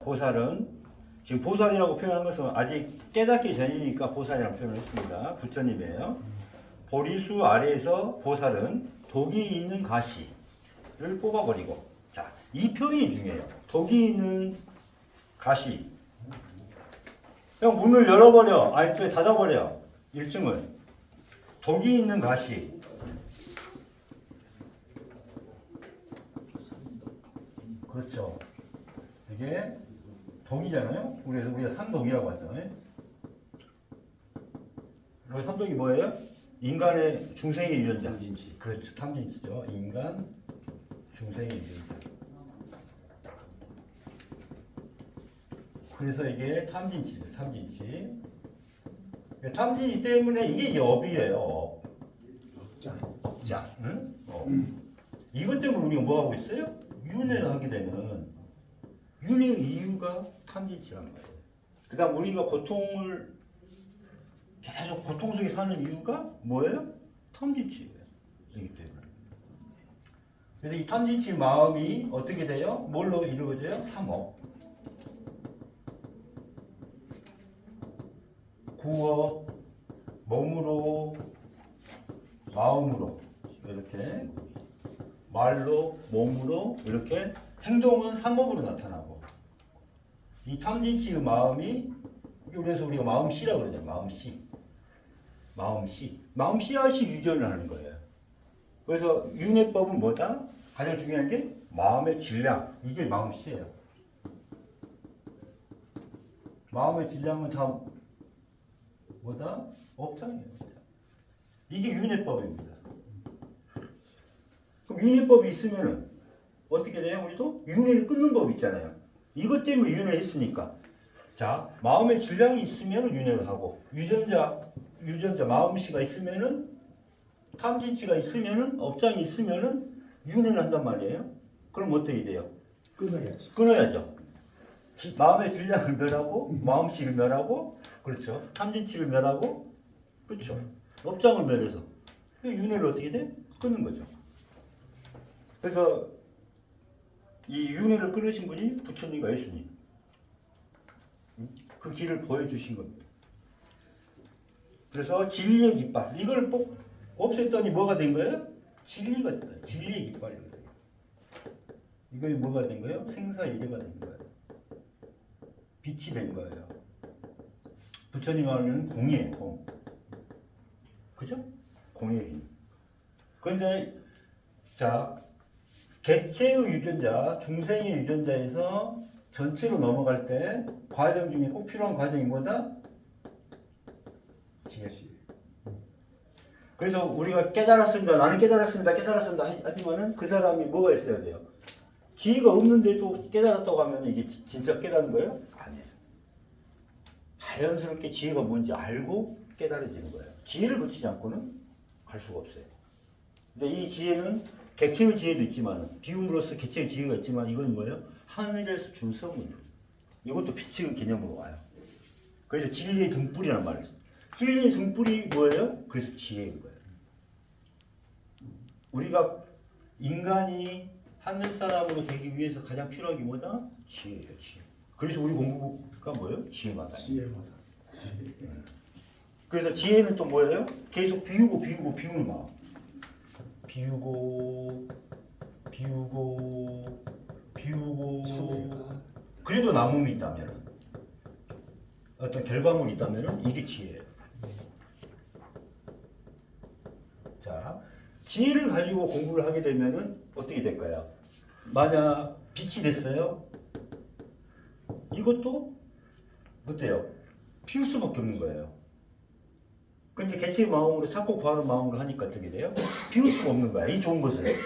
보살은 지금 보살이라고 표현한 것은 아직 깨닫기 전이니까 보살이라고 표현을 했습니다. 부처님이에요. 보리수 아래에서 보살은 독이 있는 가시를 뽑아버리고, 자, 이 표현이 중요해요. 독이 있는 가시. 그냥 문을 열어버려, 아니 또 닫아버려. 1층을. 독이 있는 가시. 그렇죠. 이게 독이잖아요. 그래서 우리가 삼독이라고 하죠. 여기 삼독이 뭐예요? 인간의 중생의 유전자. 탐진치. 그렇죠. 탐진치죠. 인간 중생의 유전자. 그래서 이게 탐진치죠. 탐진치. 탐진치 때문에 이게 업이에요. 업. 업장. 응? 이것 때문에 우리가 뭐 하고 있어요? 윤회를 하게 되는 윤회의 이유가 탐진치란 말이에요. 그 다음 우리가 고통을 계속 고통 속에 사는 이유가 뭐예요? 탐진치예요. 이기 때문에. 그래서 이 탐진치 마음이 어떻게 돼요? 뭘로 이루어져요? 삼업. 구업, 몸으로, 마음으로 이렇게 말로, 몸으로 이렇게 행동은 삼업으로 나타나고, 이 탐진치의 마음이, 그래서 우리가 마음씨라고 그러잖아요. 마음씨. 마음씨. 마음씨앗이 유전을 하는 거예요. 그래서 윤회법은 뭐다? 가장 중요한 게 마음의 질량. 이게 마음씨예요. 마음의 질량은 다 뭐다? 업장이에요. 업장. 이게 윤회법입니다. 그럼 윤회법이 있으면은 어떻게 돼요? 우리도 윤회를 끊는 법 있잖아요. 이것 때문에 윤회했으니까. 자, 마음의 질량이 있으면 윤회를 하고, 유전자 마음씨가 있으면은, 탐진치가 있으면은, 업장이 있으면은 윤회를 한단 말이에요. 그럼 어떻게 돼요? 끊어야지. 끊어야죠. 마음의 질량을 멸하고, 마음씨를 멸하고, 그렇죠. 탐진치를 멸하고, 그렇죠. 업장을 멸해서 윤회를 어떻게 돼? 끊는 거죠. 그래서 이 윤회를 끊으신 분이 부처님과 예수님. 그 길을 보여주신 겁니다. 그래서 진리의 깃발. 이걸 꼭 없앴더니 뭐가 된 거예요? 진리가 됐다. 진리의 깃발이 된 거예요. 이거 뭐가 된 거예요? 생사이대가 된 거예요. 빛이 된 거예요. 부처님 하는 공이에요. 공. 그죠? 공의 힘. 그런데 자, 객체의 유전자, 중생의 유전자에서 전체로 넘어갈 때 과정 중에 꼭 필요한 과정이 뭐다? 지혜. 그래서 우리가 깨달았습니다. 나는 깨달았습니다. 하지만은 그 사람이 뭐가 있어야 돼요? 지혜가 없는데도 깨달았다고 하면 이게 진짜 깨달은 거예요? 아니에요. 자연스럽게 지혜가 뭔지 알고 깨달아지는 거예요. 지혜를 거치지 않고는 갈 수가 없어요. 근데 이 지혜는 객체의 지혜도 있지만, 비움으로써 객체의 지혜가 있지만, 이건 뭐예요? 하늘에서 준 선물. 이것도 빛의 개념으로 와요. 그래서 진리의 등불이라는 말을 써요. 진리의 등불이 뭐예요? 그래서 지혜인 거예요. 우리가 인간이 하늘 사람으로 되기 위해서 가장 필요한 게 뭐다? 지혜예요, 지혜. 그래서 우리 공부가 뭐예요? 지혜마다. 지혜마다. 그래서 지혜는 또 뭐예요? 계속 비우는 마음. 비우고 참회가. 그래도 남음이 있다면, 어떤 결과물이 있다면 이게 지혜예요. 자, 지혜를 가지고 공부를 하게 되면은 어떻게 될까요? 만약 빛이 됐어요? 이것도 어때요? 피울 수밖에 없는 거예요. 근데 개체의 마음으로 찾고 구하는 마음으로 하니까 어떻게 돼요? 비울 수가 없는 거야. 이 좋은 것을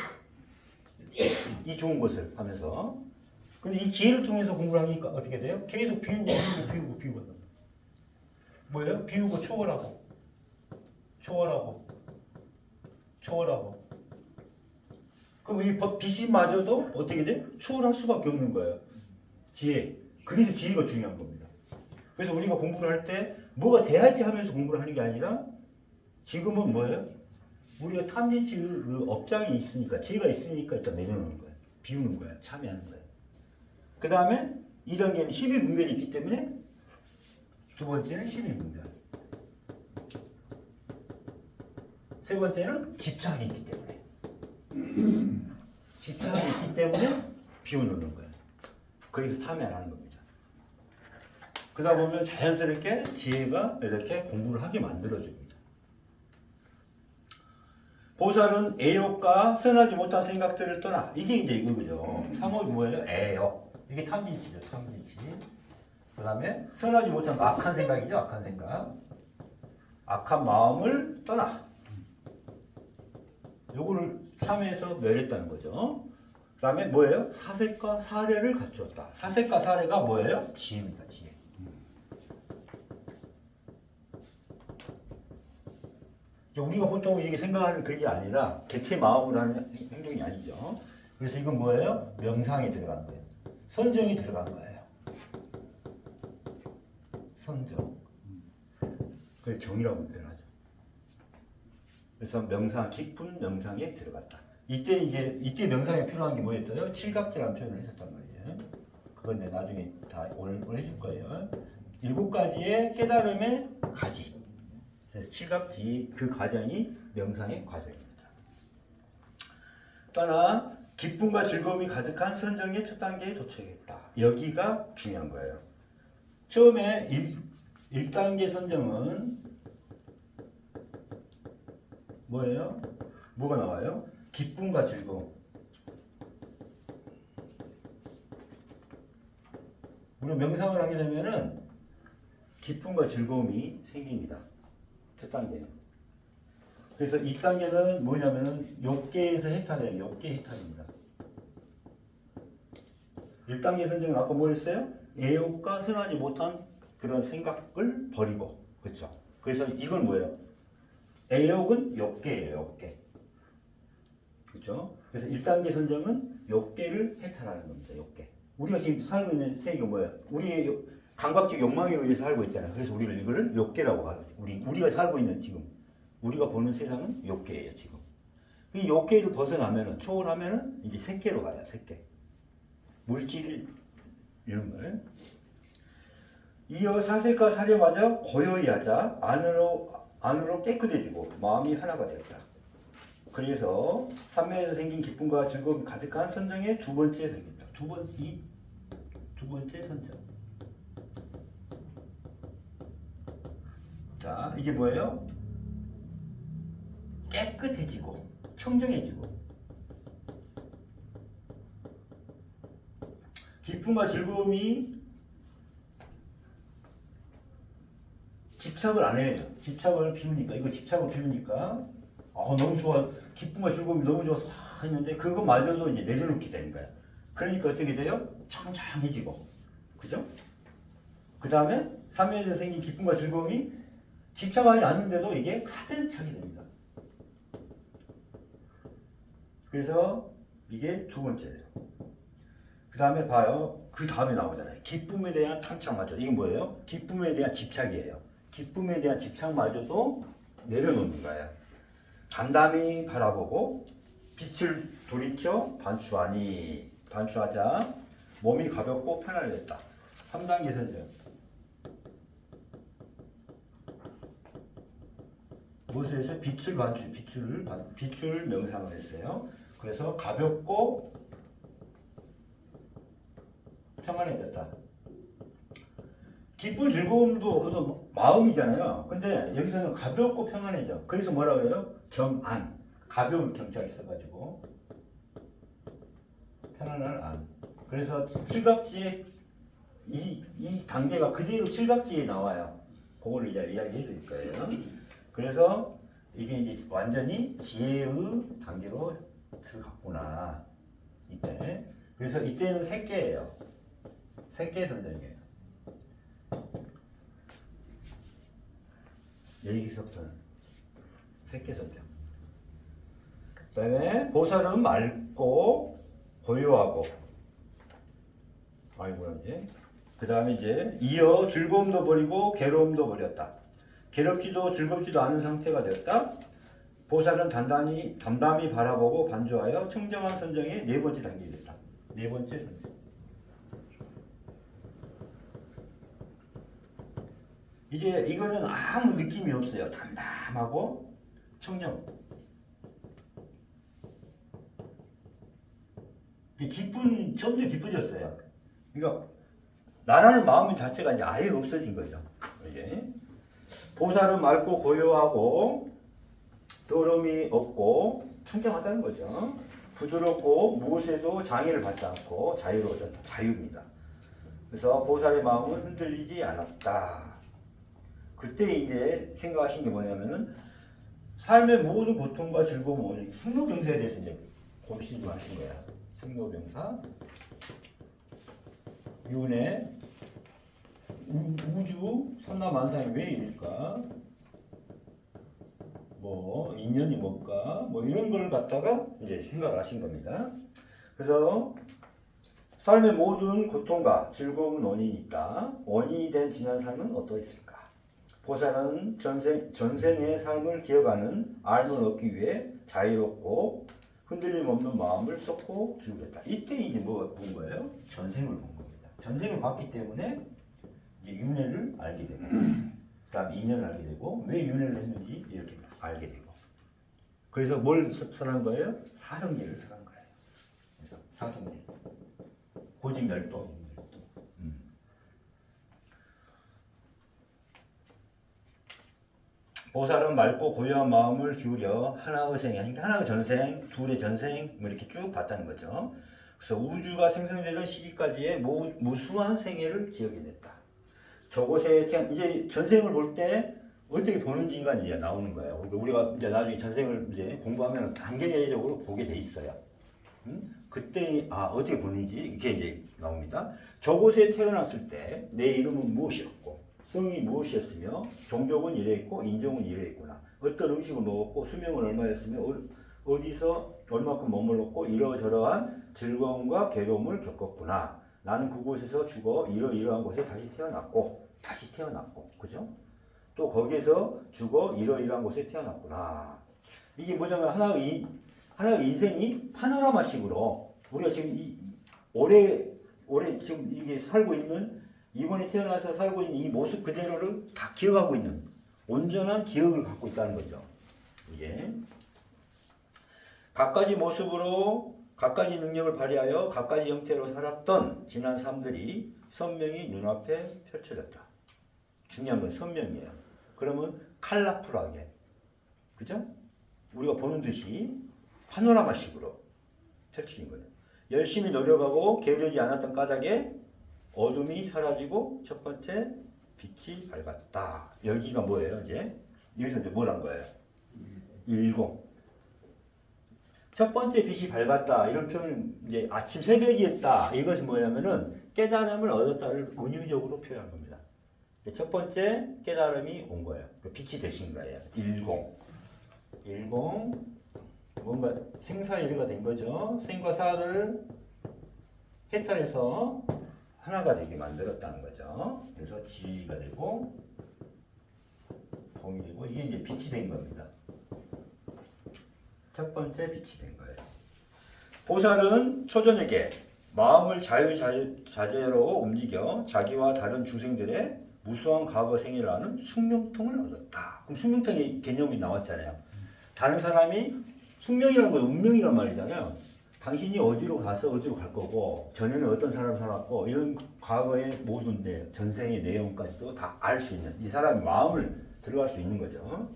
하면서. 근데 이 지혜를 통해서 공부를 하니까 어떻게 돼요? 계속 비우고. 뭐예요? 비우고 초월하고. 그럼 이 빛이마저도 어떻게 돼? 초월할 수밖에 없는 거예요. 지혜. 그래서 지혜가 중요한 겁니다. 그래서 우리가 공부를 할 때 뭐가 돼야지 하면서 공부를 하는 게 아니라, 지금은 뭐예요? 우리가 탐진치 그 업장이 있으니까, 지혜가 있으니까 일단 내려놓는 거예요. 비우는 거예요. 참여하는 거예요. 그 다음에 2단계는 12분별이 있기 때문에 두 번째는 12분별. 세 번째는 집착이 있기 때문에. 집착이 있기 때문에 비워놓는 거예요. 거기서 참여 안 하는 겁니다. 그러다 보면 자연스럽게 지혜가 이렇게 공부를 하게 만들어줍니다. 보살은 애욕과 선하지 못한 생각들을 떠나. 이게 이제 이거죠. 3호이 뭐예요? 애욕. 이게 탐진치죠. 탐진치. 그 다음에 선하지 못한 악한 생각이죠. 악한 생각. 악한 마음을 떠나. 요거를 참여해서 멸했다는 거죠. 그 다음에 뭐예요? 사색과 사례를 갖추었다. 사색과 사례가 뭐예요? 지혜입니다. 지혜. 우리가 보통 이게 생각하는 그게 아니라 개체 마음으로 하는 행동이 아니죠. 그래서 이건 뭐예요? 명상에 들어간 거예요. 선정이 들어간 거예요. 선정. 그걸 정이라고 표현하죠. 그래서 명상, 깊은 명상에 들어갔다. 이때 명상에 필요한 게 뭐였어요? 칠각지라는 표현을 했었단 말이에요. 그건 내 나중에 다 오늘 해줄 거예요. 7가지의 깨달음의 가지. 그래서 칠각지 그 과정이 명상의 과정입니다. 떠나 기쁨과 즐거움이 가득한 선정의 첫 단계에 도착했다. 여기가 중요한 거예요. 처음에 1단계 선정은 뭐예요? 뭐가 나와요? 기쁨과 즐거움. 우리 명상을 하게 되면은 기쁨과 즐거움이 생깁니다. 첫 단계. 그래서 2단계는 뭐냐면은 욕계에서 해탈해요. 욕계 해탈입니다. 1단계 선정은 아까 뭐 했어요? 애욕과 선하지 못한 그런 생각을 버리고. 그렇죠? 그래서 이건 뭐예요? 애욕은 욕계예요. 욕계. 그렇죠? 그래서 1단계 선정은 욕계를 해탈하는 겁니다. 욕계. 우리가 지금 살고 있는 세계가 뭐예요? 우리의 감각적 욕망에 의해서 살고 있잖아요. 그래서 우리를 이거를 욕계라고 하죠. 우리가 살고 있는 지금 우리가 보는 세상은 욕계예요. 지금 이 욕계를 벗어나면은 초월하면은 이제 색계로 가요. 색계. 물질 이런 걸. 이어 사색과 사려마저 고요히 하자 안으로 깨끗해지고 마음이 하나가 되었다. 그래서 삼매에서 생긴 기쁨과 즐거움이 가득한 선정의 두 번째 생긴다. 두 번째 선정. 자, 이게 뭐예요? 깨끗해지고 청정해지고 기쁨과 즐거움이 집착을 안 해요. 집착을 비우니까 이거 집착을 비우니까 너무 좋아. 기쁨과 즐거움이 너무 좋아서 했는데 그거마저도 이제 내려놓게 되는 거야. 그러니까 어떻게 돼요? 청정해지고 그죠? 그 다음에 삼면에서 생긴 기쁨과 즐거움이 집착하지 않는데도 이게 가득 차게 됩니다. 그래서 이게 두 번째예요. 그 다음에 봐요. 그 다음에 나오잖아요. 기쁨에 대한 탐착마저. 이게 뭐예요? 기쁨에 대한 집착이에요. 기쁨에 대한 집착마저도 내려놓는 거예요. 담담히 바라보고 빛을 돌이켜 반추하자 몸이 가볍고 편안해졌다. 3단계 선정. 무엇을 해서 빛을 명상을 했어요. 그래서 가볍고 평안해졌다. 기쁨 즐거움도 그래서 마음이잖아요. 근데 여기서는 가볍고 평안해져. 그래서 뭐라고 해요? 경안. 가벼운 경자가 있어가지고 편안한 안. 그래서 칠각지에 이 단계가 그대로 칠각지에 나와요. 그걸 이제 이야기해 드릴 거예요. 그래서 이게 이제 완전히 지혜의 단계로 들어갔구나. 이때. 그래서 이때는 색계예요. 색계 선정이에요. 여기서부터는 색계 선정. 그 다음에 보살은 맑고 고요하고 그 다음에 이제 이어 즐거움도 버리고 괴로움도 버렸다. 괴롭지도 즐겁지도 않은 상태가 되었다. 보살은 담담히 바라보고 반주하여 청정한 선정의 네 번째 단계에 됐다. 네 번째 선정. 이제 이거는 아무 느낌이 없어요. 담담하고 청정. 점점 기뻐졌어요. 그러니까 나라는 마음 자체가 이제 아예 없어진 거죠. 이제 보살은 맑고 고요하고 더러움이 없고 청정하다는 거죠. 부드럽고 무엇에도 장애를 받지 않고 자유로워졌다. 자유입니다. 그래서 보살의 마음은 흔들리지 않았다. 그때 이제 생각하신 게 뭐냐면은 삶의 모든 고통과 즐거움을 생로병사에 대해서 이제 고민이 좀 하신 거야. 생로병사, 윤회, 우주, 삼라만상이 왜 이럴까? 뭐 인연이 뭘까? 뭐 이런 걸 갖다가 이제 생각을 하신 겁니다. 그래서 삶의 모든 고통과 즐거움은 원인이 있다. 원인이 된 지난 삶은 어떠했을까? 보살은 전생의 삶을 기억하는 알을 얻기 위해 자유롭고 흔들림 없는 마음을 쏟고 기울였다. 이때 이제 뭐 본 거예요? 전생을 본 겁니다. 전생을 봤기 때문에 이제 윤회를 알게 되고, 그다음 인연을 알게 되고, 왜 윤회를 했는지 이렇게 알게 되고. 그래서 뭘 설한 거예요? 사성계를 설한 거예요. 그래서 사성계, 고직멸도. 보살은 맑고 고요한 마음을 기울여 하나의 생애, 그러니까 하나의 전생, 둘의 전생 뭐 이렇게 쭉 봤다는 거죠. 그래서 우주가 생성되던 시기까지의 무수한 생애를 기억해냈다. 저곳에 이제 전생을 볼 때 어떻게 보는지가 이제 나오는 거예요. 우리가 이제 나중에 전생을 이제 공부하면 단계적으로 보게 돼 있어요. 그때 어떻게 보는지 이게 이제 나옵니다. 저곳에 태어났을 때 내 이름은 무엇이었고 성이 무엇이었으며 종족은 이래있고 인종은 이래있구나. 어떤 음식을 먹었고 수명은 얼마였으며 어디서 얼마큼 머물렀고 이러저러한 즐거움과 괴로움을 겪었구나. 나는 그곳에서 죽어 이러이러한 곳에 다시 태어났고 그죠? 또 거기에서 죽어 이러이러한 곳에 태어났구나. 이게 뭐냐면 하나의 인생이 파노라마식으로 우리가 지금 올해 지금 이게 살고 있는 이번에 태어나서 살고 있는 이 모습 그대로를 다 기억하고 있는 온전한 기억을 갖고 있다는 거죠. 이게 각가지 모습으로 각가지 능력을 발휘하여 각가지 형태로 살았던 지난 삶들이 선명히 눈앞에 펼쳐졌다. 중요한 건 선명이에요. 그러면 컬러풀하게, 그죠? 우리가 보는 듯이 파노라마식으로 펼쳐진 거예요. 열심히 노력하고 게으르지 않았던 까닭에 어둠이 사라지고 첫 번째 빛이 밝았다. 여기가 뭐예요? 이제 여기서 이제 뭘 한 거예요? 일공. 첫 번째 빛이 밝았다. 이런 표현은 이제 아침 새벽이었다. 이것은 뭐냐면은 깨달음을 얻었다를 은유적으로 표현한 겁니다. 첫 번째 깨달음이 온 거예요. 빛이 되신 거예요. 일공. 뭔가 생사일비가 된 거죠. 생과 사를 해탈해서 하나가 되게 만들었다는 거죠. 그래서 지가 되고 공이 되고 이게 이제 빛이 된 겁니다. 첫 번째 빛이 된 거예요. 보살은 초전에게 마음을 자유자재로 움직여 자기와 다른 중생들의 무수한 과거 생애를 아는 숙명통을 얻었다. 그럼 숙명통의 개념이 나왔잖아요. 다른 사람이 숙명이라는 건 운명이란 말이잖아요. 당신이 어디로 가서 어디로 갈 거고 전에는 어떤 사람 살았고 이런 과거의 모든 전생의 내용까지도 다 알 수 있는 이 사람의 마음을 들어갈 수 있는 거죠.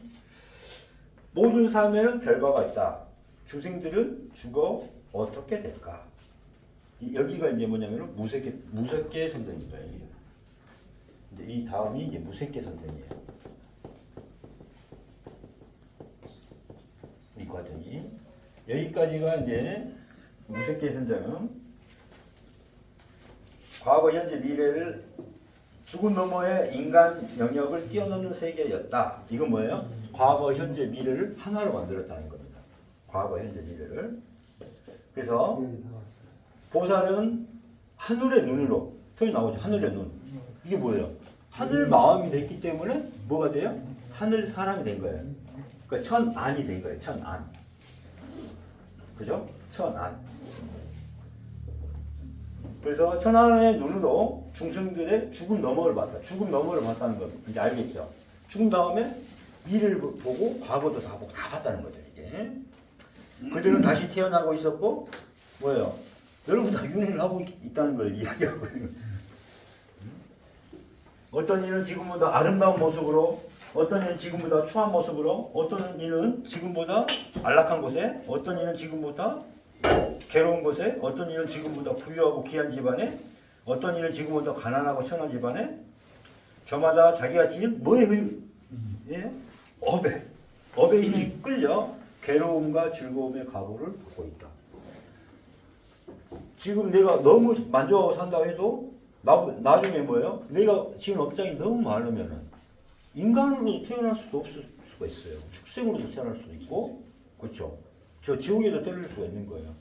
모든 삶에는 결과가 있다. 중생들은 죽어 어떻게 될까? 여기가 이제 뭐냐면 무색계 선생입니다. 이제 이 다음이 이제 무색계 선생이에요. 이 과정이 여기까지가 이제 무색계 선생은 과거, 현재, 미래를 죽은 너머의 인간 영역을 뛰어넘는 세계였다. 이건 뭐예요? 과거, 현재, 미래를 하나로 만들었다는 겁니다. 과거, 현재, 미래를. 그래서 보살은 하늘의 눈으로 표현 나오죠. 하늘의 눈. 이게 뭐예요? 하늘 마음이 됐기 때문에 뭐가 돼요? 하늘 사람이 된 거예요. 그러니까 천안이 된 거예요. 천안. 그죠? 천안. 그래서 천안의 눈으로 중생들의 죽음 너머를 봤다. 죽음 너머를 봤다는 거 이제 알겠죠? 죽은 다음에 미래를 보고 과거도 다 보고 다 봤다는 거죠, 이게. 그들은 다시 태어나고 있었고, 뭐예요? 여러분 다 윤회를 하고 있다는 걸 이야기하고 있는 거예요. 어떤 이는 지금보다 아름다운 모습으로, 어떤 이는 지금보다 추한 모습으로, 어떤 이는 지금보다 안락한 곳에, 어떤 이는 지금보다 괴로운 곳에, 어떤 이는 지금보다 부유하고 귀한 집안에, 어떤 이는 지금보다 가난하고 천한 집안에, 저마다 자기가 지은 뭐에 예? 업의 힘이 끌려 괴로움과 즐거움의 각오를 하고 있다. 지금 내가 너무 만족하고 산다고 해도 나중에 뭐예요? 내가 지은 업장이 너무 많으면은 인간으로 태어날 수도 없을 수가 있어요. 축생으로도 태어날 수도 있고, 그렇죠? 저 지옥에도 떨어질 수가 있는 거예요.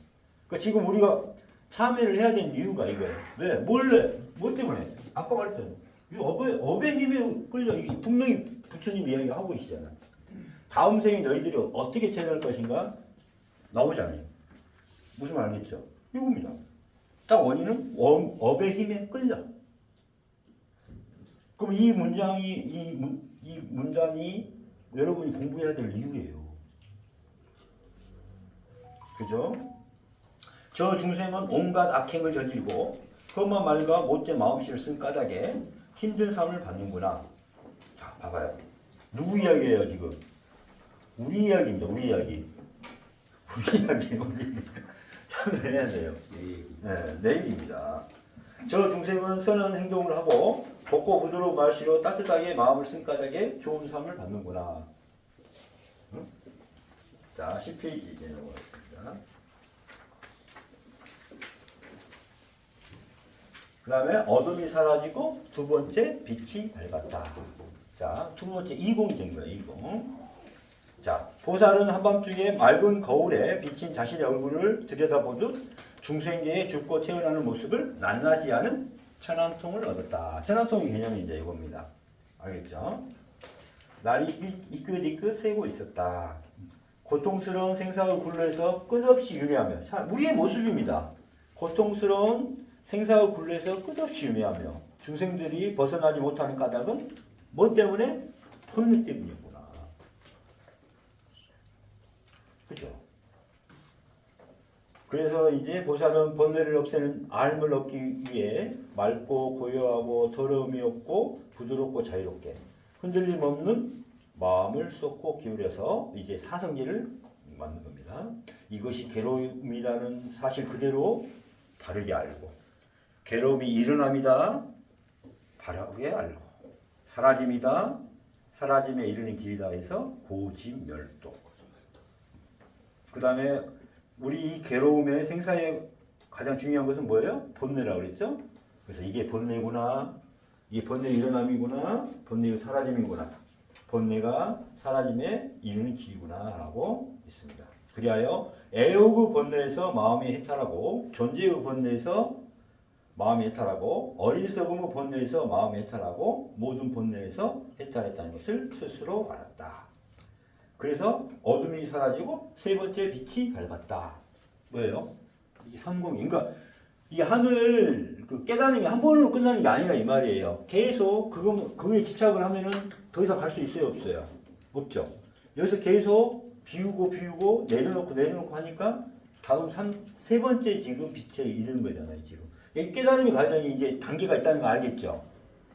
그러니까 지금 우리가 참회를 해야 되는 이유가 이거예요. 왜? 뭐 때문에? 아까 말했잖아요. 업의 힘에 끌려 분명히 부처님 이야기하고 계시잖아요. 다음 생에 너희들이 어떻게 태어날 것인가 나오잖아요. 무슨 말 알겠죠? 이겁니다. 딱 원인은 업의 힘에 끌려. 그럼 이 문장이 여러분이 공부해야 될 이유예요. 그죠? 저 중생은 온갖 악행을 저지르고 험한 말과 못된 마음씨를 쓴 까닭에 힘든 삶을 받는구나. 자, 봐봐요. 누구 이야기예요, 지금? 우리 이야기입니다, 우리 이야기. 우리 이야기. 참여해야 돼요. 네, 내 얘기입니다. 저 중생은 선한 행동을 하고 곱고 부드러운 말씨로 따뜻하게 마음을 쓴 까닭에 좋은 삶을 받는구나. 응? 자, 10페이지 이제 넘어가겠습니다. 그 다음에 어둠이 사라지고 두 번째 빛이 밝았다. 자, 두 번째 이공이 된 거예요, 이공. 자, 보살은 한밤중에 맑은 거울에 비친 자신의 얼굴을 들여다보듯 중생계에 죽고 태어나는 모습을 낱낱이 아는 천안통을 얻었다. 천안통의 개념이 이제 이겁니다. 알겠죠? 날이 이끗이끗 새고 있었다. 고통스러운 생사의 굴레에서 끝없이 유매하며, 우리의 모습입니다. 고통스러운 생사의 굴레에서 끝없이 유매하며 중생들이 벗어나지 못하는 까닭은 뭐 때문에? 본능 때문이구나. 그죠? 그래서 이제 보살은 번뇌를 없애는 알을 얻기 위해 맑고 고요하고 더러움이 없고 부드럽고 자유롭게 흔들림 없는 마음을 쏟고 기울여서 이제 사성기를 만든 겁니다. 이것이 괴로움이라는 사실 그대로 바르게 알고, 괴로움이 일어남이다 바르게 알고, 사라짐이다 사라짐에 이르는 길이다 해서 고지멸도. 그 다음에 우리 이 괴로움의 생사에 가장 중요한 것은 뭐예요? 본뇌라고 그랬죠? 그래서 이게 본뇌구나, 이게 본뇌의 일어남이구나, 본뇌의 사라짐이구나, 본뇌가 사라짐에 이르는 길이구나 라고 있습니다. 그리하여 애욕의 본뇌에서 마음이 해탈하고, 존재의 본뇌에서 마음이 해탈하고, 어리석음의 본뇌에서 마음이 해탈하고, 모든 본뇌에서 해탈했다는 것을 스스로 알았다. 그래서 어둠이 사라지고 세 번째 빛이 밝았다. 뭐예요? 이 삼공이. 그러니까 이 하늘 그 깨달음이 한 번으로 끝나는 게 아니라 이 말이에요. 계속 그거에 집착을 하면은 더 이상 갈 수 있어요, 없어요? 없죠. 여기서 계속 비우고 내려놓고 하니까 다음 세 번째 지금 빛에 이르는 거잖아요, 지금. 이 깨달음의 과정이 이제 단계가 있다는 거 알겠죠?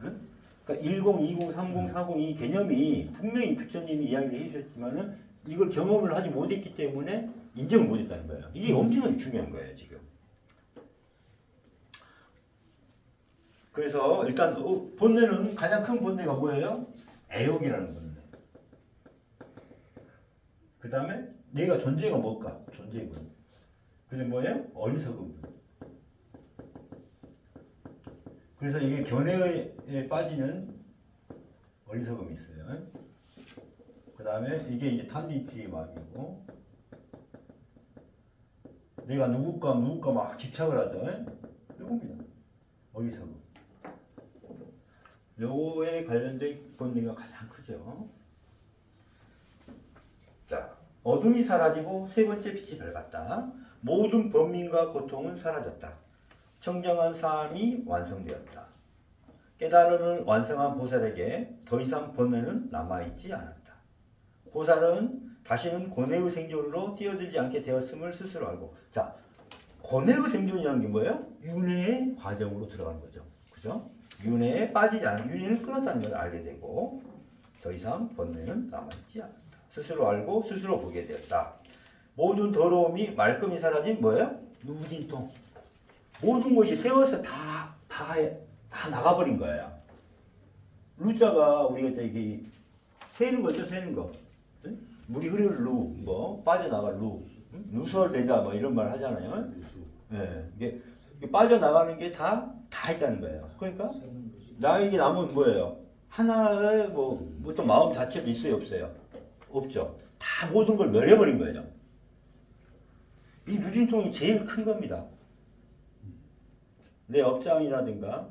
응? 그러니까 10, 20, 30, 40 이 개념이 분명히 부처님이 이야기를 해주셨지만은 이걸 경험을 하지 못했기 때문에 인정을 못했다는 거예요. 이게 엄청나게 중요한 거예요, 지금. 그래서 일단 본뇌는 가장 큰 본뇌가 뭐예요? 애욕이라는 본뇌. 그 다음에 내가 존재가 뭘까? 존재의 본뇌. 그게 뭐예요? 어리석음. 그래서 이게 견해에 빠지는 어리석음이 있어요. 그 다음에 이게 이제 탐진치의 마음이고, 내가 누굴까 막 집착을 하죠. 이겁니다. 어리석음. 요거에 관련된 본뇌가 가장 크죠. 자, 어둠이 사라지고 세 번째 빛이 밝았다. 모든 범민과 고통은 사라졌다. 청정한 삶이 완성되었다. 깨달음을 완성한 보살에게 더 이상 번뇌는 남아있지 않았다. 보살은 다시는 고뇌의 생존으로 뛰어들지 않게 되었음을 스스로 알고, 자, 고뇌의 생존이라는 게 뭐예요? 윤회의 과정으로 들어가는 거죠. 그죠? 윤회에 빠지지 않은, 윤회를 끊었다는 걸 알게 되고, 더 이상 번뇌는 남아있지 않았다. 스스로 알고 스스로 보게 되었다. 모든 더러움이 말끔히 사라진 뭐예요? 누진통. 모든 것이 세워서 다 나가버린 거예요. 루자가 우리가 이게 새는 거죠, 새는 거. 응? 물이 흐르는 루, 뭐 빠져나갈 루, 누설되자 뭐 이런 말 하잖아요. 예, 이게 빠져나가는 게 다 있다는 거예요. 그러니까 나에게 남은 뭐예요? 하나의 또 마음 자체도 있어요, 없어요? 없죠. 다 모든 걸 멸해버린 거예요. 이 누진통이 제일 큰 겁니다. 내 업장이라든가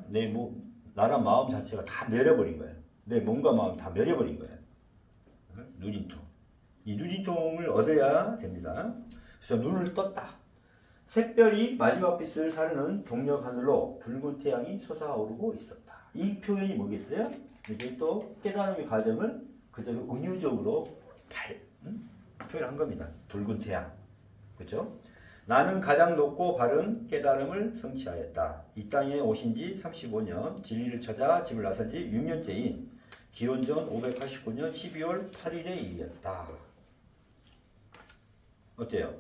나란 마음 자체가 다 멸해버린 거예요. 내 몸과 마음이 다 멸해버린 거예요. 누진통. 이 누진통을 얻어야 됩니다. 그래서 눈을 떴다. 샛별이 마지막 빛을 사르는 동력 하늘로 붉은 태양이 솟아오르고 있었다. 이 표현이 뭐겠어요? 이제 또 깨달음의 과정을 그대로 은유적으로 표현한 겁니다. 붉은 태양. 그렇죠? 나는 가장 높고 바른 깨달음을 성취하였다. 이 땅에 오신 지 35년, 진리를 찾아 집을 나선 지 6년째인 기원전 589년 12월 8일의 일이었다. 어때요?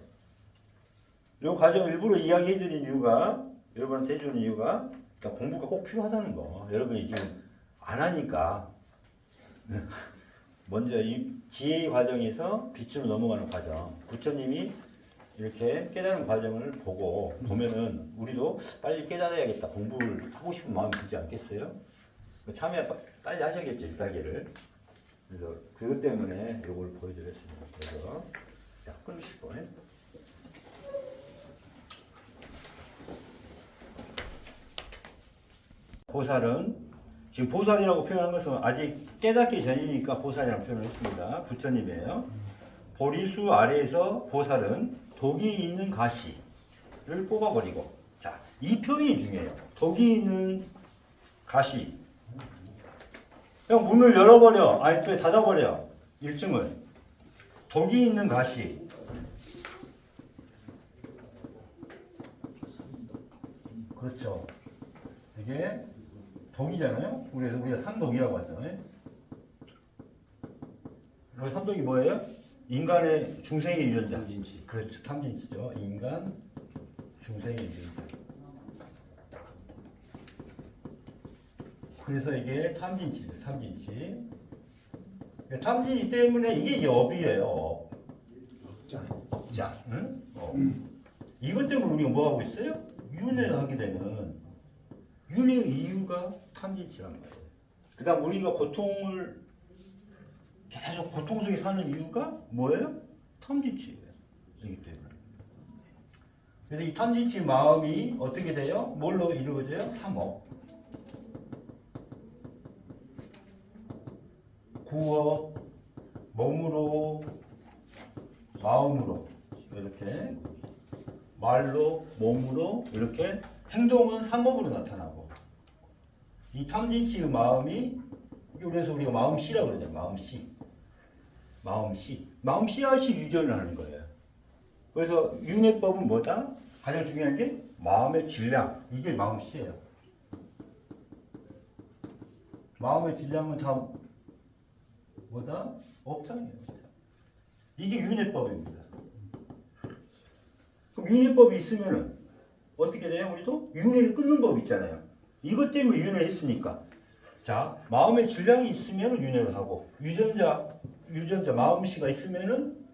이 과정 일부러 이야기해드린 이유가, 여러분한테 해주는 이유가 공부가 꼭 필요하다는 거. 여러분이 지금 안 하니까 먼저 이 지혜의 과정에서 빛으로 넘어가는 과정. 부처님이 이렇게 깨달은 과정을 보면은 우리도 빨리 깨달아야겠다. 공부를 하고 싶은 마음이 들지 않겠어요? 참여 빨리 하셔야겠죠, 일단계를. 그래서 그것 때문에 이걸 보여드렸습니다. 그래서 자, 끊으시고. 보살은 지금 보살이라고 표현한 것은 아직 깨닫기 전이니까 보살이라고 표현을 했습니다. 부처님이에요. 보리수 아래에서 보살은 독이 있는 가시를 뽑아버리고, 자, 이 표현이 중요해요. 독이 있는 가시. 그냥 문을 열어버려, 또 닫아버려. 일증을. 독이 있는 가시. 그렇죠. 이게 독이잖아요. 그래서 우리가 삼독이라고 하죠. 그 삼독이 뭐예요? 인간의 중생의 유전자. 탐진치. 그렇죠. 탐진치죠. 인간 중생의 유전자. 그래서 이게 탐진치죠. 탐진치. 탐진치 때문에 이게 업이에요. 업장. 응? 이것 때문에 우리가 뭐 하고 있어요? 윤회를 하게 되는 윤회 이유가 탐진치란 말이에요. 그 다음 우리가 고통을 계속 고통 속에 사는 이유가 뭐예요? 탐진치예요. 이기 때문에. 그래서 이 탐진치 마음이 어떻게 돼요? 뭘로 이루어져요? 삼업. 구업, 몸으로, 마음으로, 이렇게 말로, 몸으로 이렇게 행동은 삼업으로 나타나고, 이 탐진치의 마음이, 그래서 우리가 마음씨라고 그러죠. 마음씨앗이 유전을 하는 거예요. 그래서 윤회법은 뭐다? 가장 중요한 게 마음의 질량. 이게 마음씨예요. 마음의 질량은 다 뭐다? 업장이에요. 이게 윤회법입니다. 그럼 윤회법이 있으면은 어떻게 돼요? 우리도 윤회를 끊는 법 있잖아요. 이것 때문에 윤회했으니까. 자, 마음의 질량이 있으면 윤회를 하고, 유전자 마음씨가 있으면은,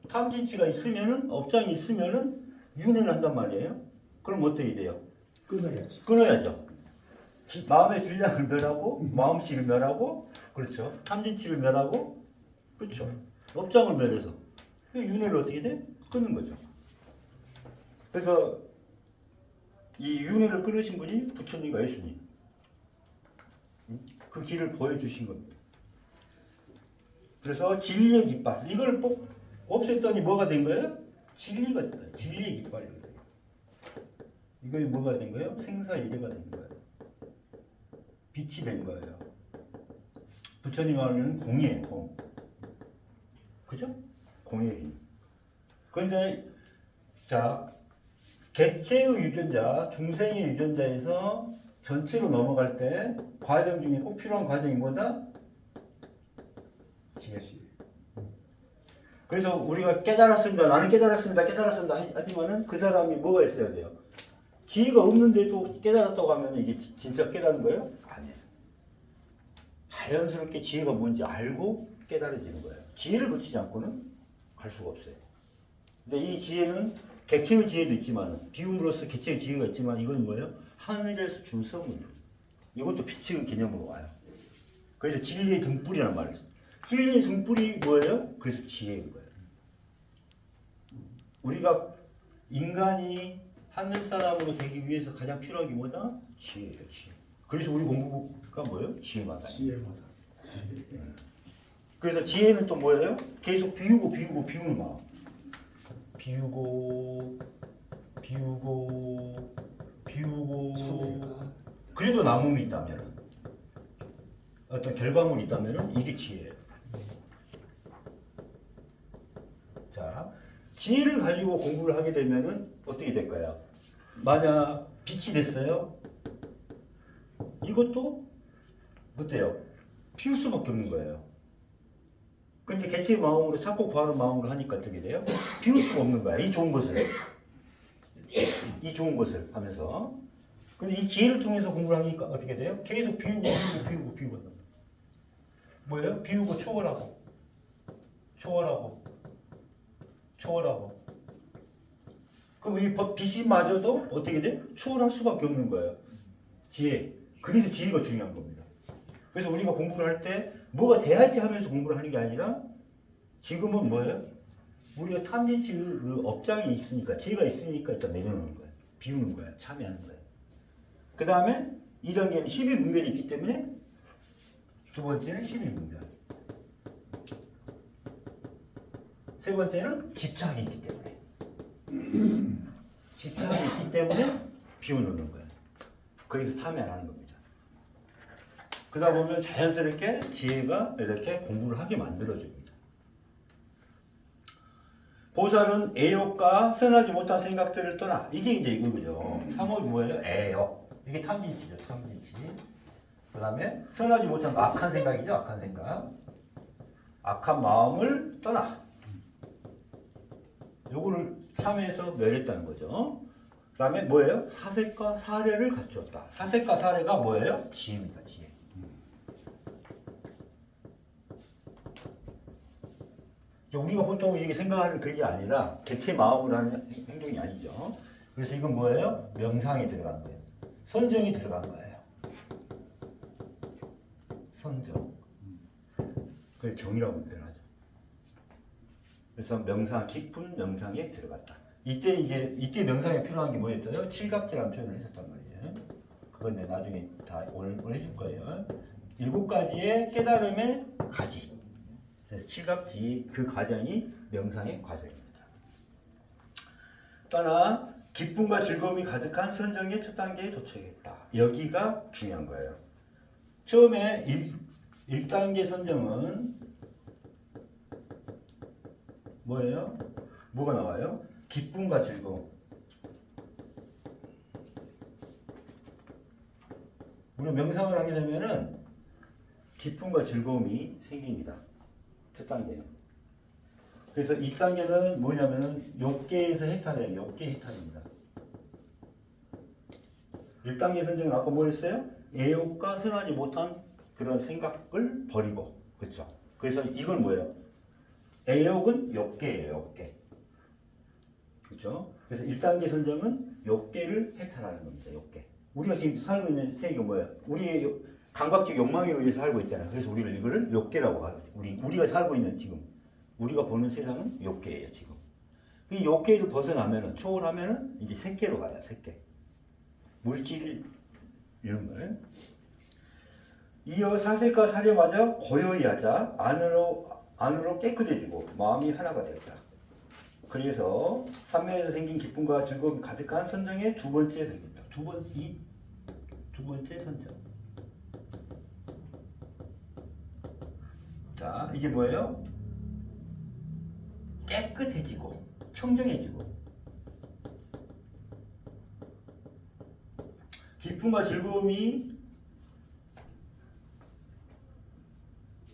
탐진치가 있으면은, 업장이 있으면은 윤회를 한단 말이에요. 그럼 어떻게 돼요? 끊어야죠. 마음의 질량을 멸하고, 마음씨를 멸하고, 그렇죠. 탐진치를 멸하고, 그렇죠. 업장을 멸해서 윤회를 어떻게 돼? 끊는 거죠. 그래서 이 윤회를 끊으신 분이 부처님과 예수님. 그 길을 보여주신 겁니다. 그래서 진리의 깃발. 이걸 없앴더니 뭐가 된 거예요? 진리가 됐다. 진리의 깃발이거든요. 이거 뭐가 된 거예요? 생사 이대가 된 거예요. 빛이 된 거예요. 부처님 말하는 공이에요, 공. 그죠? 공의 힘. 그런데 자, 객체의 유전자, 중생의 유전자에서 전체로 넘어갈 때 과정 중에 꼭 필요한 과정이 뭐다? 지혜. 그래서 우리가 깨달았습니다. 나는 깨달았습니다. 하지만은 그 사람이 뭐가 있어야 돼요? 지혜가 없는데도 깨달았다고 하면 이게 진짜 깨달은 거예요? 아니에요. 자연스럽게 지혜가 뭔지 알고 깨달아지는 거예요. 지혜를 거치지 않고는 갈 수가 없어요. 근데 이 지혜는 객체의 지혜도 있지만 비움으로써 객체의 지혜가 있지만 이건 뭐예요? 하늘에서 준 선물. 이것도 빛의 개념으로 와요. 그래서 진리의 등불이라는 말을 써요. 진리의 등불이 뭐예요? 그래서 지혜인 거예요. 우리가 인간이 하늘 사람으로 되기 위해서 가장 필요한 게 뭐다? 지혜예요, 지혜. 그래서 우리 공부가 뭐예요? 지혜마다. 지혜마다. 그래서 지혜는 또 뭐예요? 계속 비우는 마음. 비우고. 참회가. 그래도 남음이 있다면, 어떤 결과물이 있다면 이게 지혜예요. 자, 지혜를 가지고 공부를 하게 되면은 어떻게 될까요? 만약 빛이 됐어요? 이것도 어때요? 피울 수밖에 없는 거예요. 근데 개체의 마음으로 찾고 구하는 마음으로 하니까 어떻게 돼요? 피울 수가 없는 거야. 이 좋은 것을 하면서. 근데 이 지혜를 통해서 공부를 하니까 어떻게 돼요? 계속 비우고. 뭐예요? 비우고 초월하고. 그럼 이 빛이마저도 어떻게 돼? 초월할 수밖에 없는 거예요. 지혜. 그래서 지혜가 중요한 겁니다. 그래서 우리가 공부를 할 때 뭐가 돼야지 하면서 공부를 하는 게 아니라 지금은 뭐예요? 우리가 탐진치 그 업장이 있으니까 지혜가 있으니까 일단 내려놓는 거예요. 비우는 거예요. 참여하는 거예요. 그 다음에 2단계는 12분별이 있기 때문에 두 번째는 12분별. 세 번째는 집착이 있기 때문에. 집착이 있기 때문에 비워놓는 거예요. 거기서 참여하는 겁니다. 그러다 보면 자연스럽게 지혜가 이렇게 공부를 하게 만들어줍니다. 보살은 애욕과 선하지 못한 생각들을 떠나. 이게 이제 이거죠. 3호이 뭐예요? 애욕. 이게 탐진치죠. 탐진치. 그 다음에 선하지 못한 악한 생각이죠. 악한 생각. 악한 마음을 떠나. 요거를 참여해서 멸했다는 거죠. 그 다음에 뭐예요? 사색과 사례를 갖추었다. 사색과 사례가 뭐예요? 지혜입니다. 지혜. 우리가 보통 이게 생각하는 그게 아니라 개체 마음으로 하는 행동이 아니죠. 그래서 이건 뭐예요? 명상이 들어간 거예요. 선정이 들어간 거예요. 선정. 그걸 정이라고 표현하죠. 그래서 명상, 깊은 명상에 들어갔다. 이때 명상에 필요한 게 뭐였어요? 칠각지라는 표현을 했었단 말이에요. 그건 내가 나중에 다 오늘 해줄 거예요. 7가지의 깨달음의 가지. 그래서 칠각지 그 과정이 명상의 과정입니다. 떠나 기쁨과 즐거움이 가득한 선정의 첫 단계에 도착했다. 여기가 중요한 거예요. 처음에 1단계 선정은 뭐예요? 뭐가 나와요? 기쁨과 즐거움. 우리가 명상을 하게 되면은 기쁨과 즐거움이 생깁니다. 첫 단계는. 그래서 2단계는 뭐냐면은 욕계에서 해탈해요. 욕계 해탈입니다. 1단계 선정은 아까 뭐 했어요? 애욕과 선하지 못한 그런 생각을 버리고. 그렇죠? 그래서 이건 뭐예요? 애욕은 욕계예요. 욕계. 그렇죠? 그래서 1단계 선정은 욕계를 해탈하는 겁니다. 욕계. 우리가 지금 살고 있는 세계가 뭐예요? 우리의 감각적 욕망에 의해서 살고 있잖아요. 그래서 우리를 이거를 욕계라고 하죠. 우리가 살고 있는 지금 우리가 보는 세상은 욕계예요. 지금 이 욕계를 벗어나면은 초월하면은 이제 색계로 가요. 색계. 물질 이런 걸. 이어 사색과 사례마저 고요히 하자 안으로 깨끗해지고 마음이 하나가 되었다. 그래서 삶에서 생긴 기쁨과 즐거움이 가득한 선정의 두 번째 선정입니다. 두 번째 선정. 자, 이게 뭐예요? 깨끗해지고 청정해지고 기쁨과 즐거움이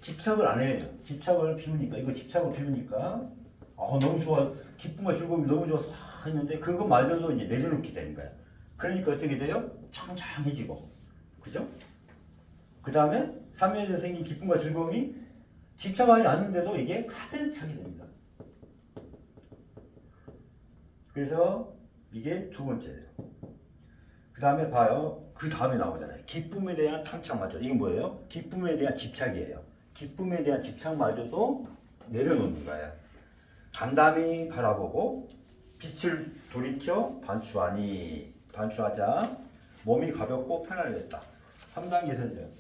집착을 안 해요. 집착을 비우니까 이거 집착을 비우니까 너무 좋아 기쁨과 즐거움이 너무 좋아서 했는데 그거마저도 이제 내려놓게 되는 거야. 그러니까 어떻게 돼요? 청정해지고 그죠? 그 다음에 삶에서 생긴 기쁨과 즐거움이 집착하지 않는데도 이게 가득 차게 됩니다. 그래서 이게 두 번째예요. 그 다음에 봐요. 그 다음에 나오잖아요. 기쁨에 대한 탐착마저. 이게 뭐예요? 기쁨에 대한 집착이에요. 기쁨에 대한 집착마저도 내려놓는 거예요. 담담히 바라보고 빛을 돌이켜 반추하자 몸이 가볍고 편안해졌다. 3단계 선정.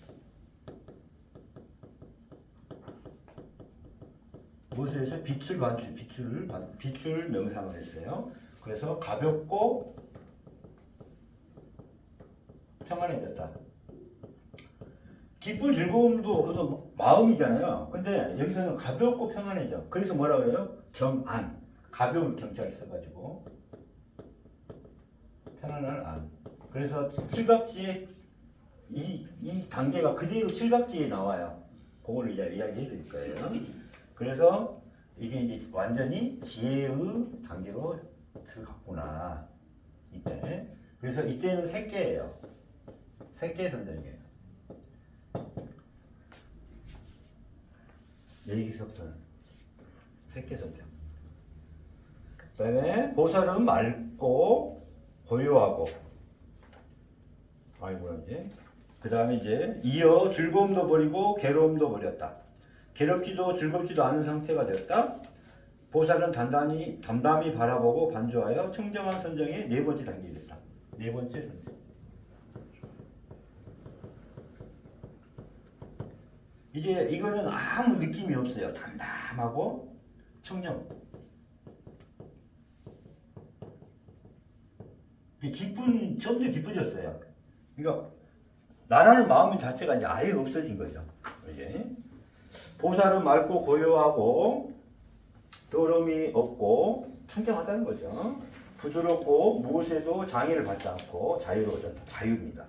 무엇을 해서 빛을 명상을 했어요. 그래서 가볍고 평안해졌다. 기쁨 즐거움도 어떤 마음이잖아요. 근데 여기서는 가볍고 평안해져. 그래서 뭐라 그래요? 경안. 가벼운 경자가 있어가지고 편안한 안. 그래서 칠갑지에 이 단계가 그대로 칠갑지에 나와요. 그거를 이제 이야기해 드릴 거예요. 그래서 이게 이제 완전히 지혜의 단계로 들어갔구나. 이때. 그래서 이때는 새끼예요. 새끼 선정이에요. 여기서부터는 새끼 선정. 그 다음에 보살은 맑고 고요하고 이제 그 다음에 이제 이어 즐거움도 버리고 괴로움도 버렸다. 괴롭지도 즐겁지도 않은 상태가 되었다. 보살은 담담히 바라보고 반조하여 청정한 선정의 네 번째 단계가 됐다. 네 번째 선정. 이제 이거는 아무 느낌이 없어요. 담담하고 청정. 점점 기뻐졌어요. 그러니까 나라는 마음 자체가 이제 아예 없어진 거죠. 이제 보살은 맑고 고요하고 더러움이 없고 청정하다는 거죠. 부드럽고 무엇에도 장애를 받지 않고 자유로워졌다. 자유입니다.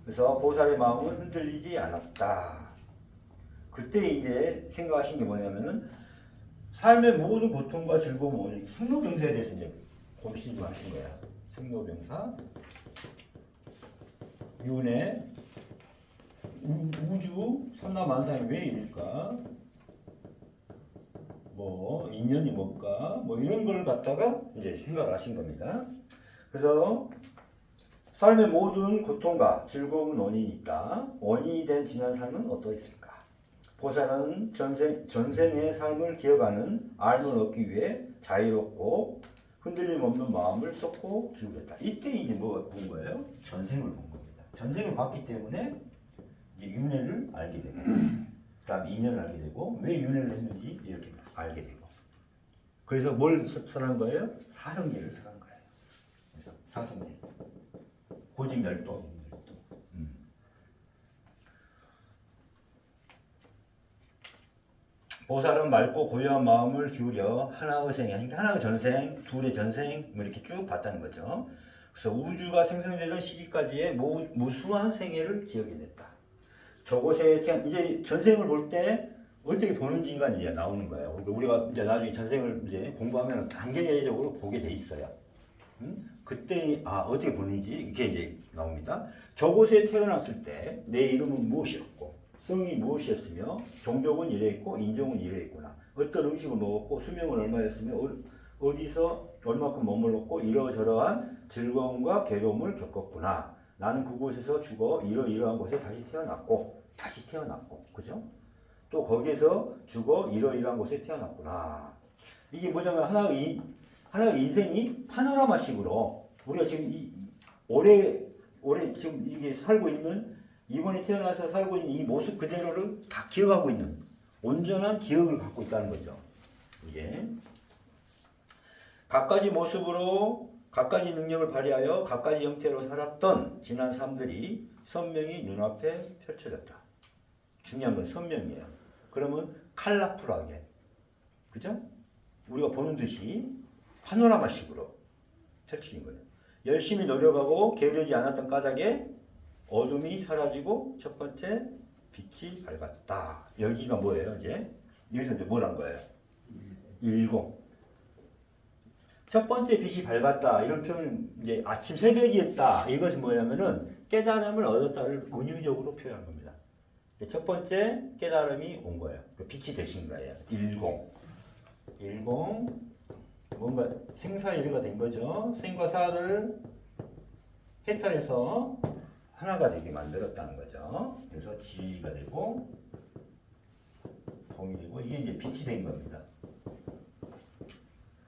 그래서 보살의 마음은 흔들리지 않았다. 그때 이제 생각하신 게 뭐냐면은 삶의 모든 고통과 즐거움은 생로병사에 대해서 이제 고민 좀 하신 거야. 생로병사, 윤회, 우주, 삼라만상이 왜 이럴까? 뭐 인연이 뭘까? 뭐 이런 걸 갖다가 이제 생각을 하신 겁니다. 그래서 삶의 모든 고통과 즐거움은 원인이 있다. 원인이 된 지난 삶은 어떠했을까? 보살은 전생의 삶을 기억하는 알을 얻기 위해 자유롭고 흔들림 없는 마음을 쏟고 기울였다. 이때 이제 뭐가 본 거예요? 전생을 본 겁니다. 전생을 봤기 때문에 이제 윤회를 알게 되고, 그다음 인연을 알게 되고, 왜 윤회를 했는지 이렇게 알게 되고. 그래서 뭘 설한 거예요? 사성계를 설한 거예요. 그래서 사성계, 고직멸도. 보살은 맑고 고요한 마음을 기울여 하나의 생애, 하나의 전생, 둘의 전생 뭐 이렇게 쭉 봤다는 거죠. 그래서 우주가 생성되던 시기까지의 무수한 생애를 기억해냈다. 저곳에 이제 전생을 볼 때 어떻게 보는지가 이제 나오는 거예요. 우리가 이제 나중에 전생을 이제 공부하면 단계적으로 보게 돼 있어요. 그때 어떻게 보는지 이게 이제 나옵니다. 저곳에 태어났을 때 내 이름은 무엇이었고 성이 무엇이었으며 종족은 이러했고 인종은 이러했구나. 어떤 음식을 먹었고 수명은 얼마였으며 어디서 얼마큼 머물렀고 이러저러한 즐거움과 괴로움을 겪었구나. 나는 그곳에서 죽어 이러이러한 곳에 다시 태어났고 그죠? 또 거기에서 죽어 이러이러한 곳에 태어났구나. 이게 뭐냐면 하나의 인생이 파노라마식으로 우리가 지금 올해 지금 이게 살고 있는 이번에 태어나서 살고 있는 이 모습 그대로를 다 기억하고 있는 온전한 기억을 갖고 있다는 거죠. 이게 갖가지 모습으로 갖가지 능력을 발휘하여 갖가지 형태로 살았던 지난 삶들이 선명히 눈앞에 펼쳐졌다. 중요한 건 선명이에요. 그러면 컬러풀하게, 그죠? 우리가 보는 듯이 파노라마식으로 펼쳐진 거예요. 열심히 노력하고 게으르지 않았던 까닭에 어둠이 사라지고 첫 번째 빛이 밝았다. 여기가 뭐예요? 이제 여기서 이제 뭘 한 거예요? 10. 첫 번째 빛이 밝았다. 이런 표현은 이제 아침 새벽이었다. 이것은 뭐냐면은 깨달음을 얻었다를 은유적으로 표현한 겁니다. 첫 번째 깨달음이 온 거예요. 그 빛이 되신 거예요. 10. 뭔가 생사일가 된 거죠. 생과 사를 해탈해서 하나가 되게 만들었다는 거죠. 그래서 지가 되고 공이 되고 이게 이제 빛이 된 겁니다.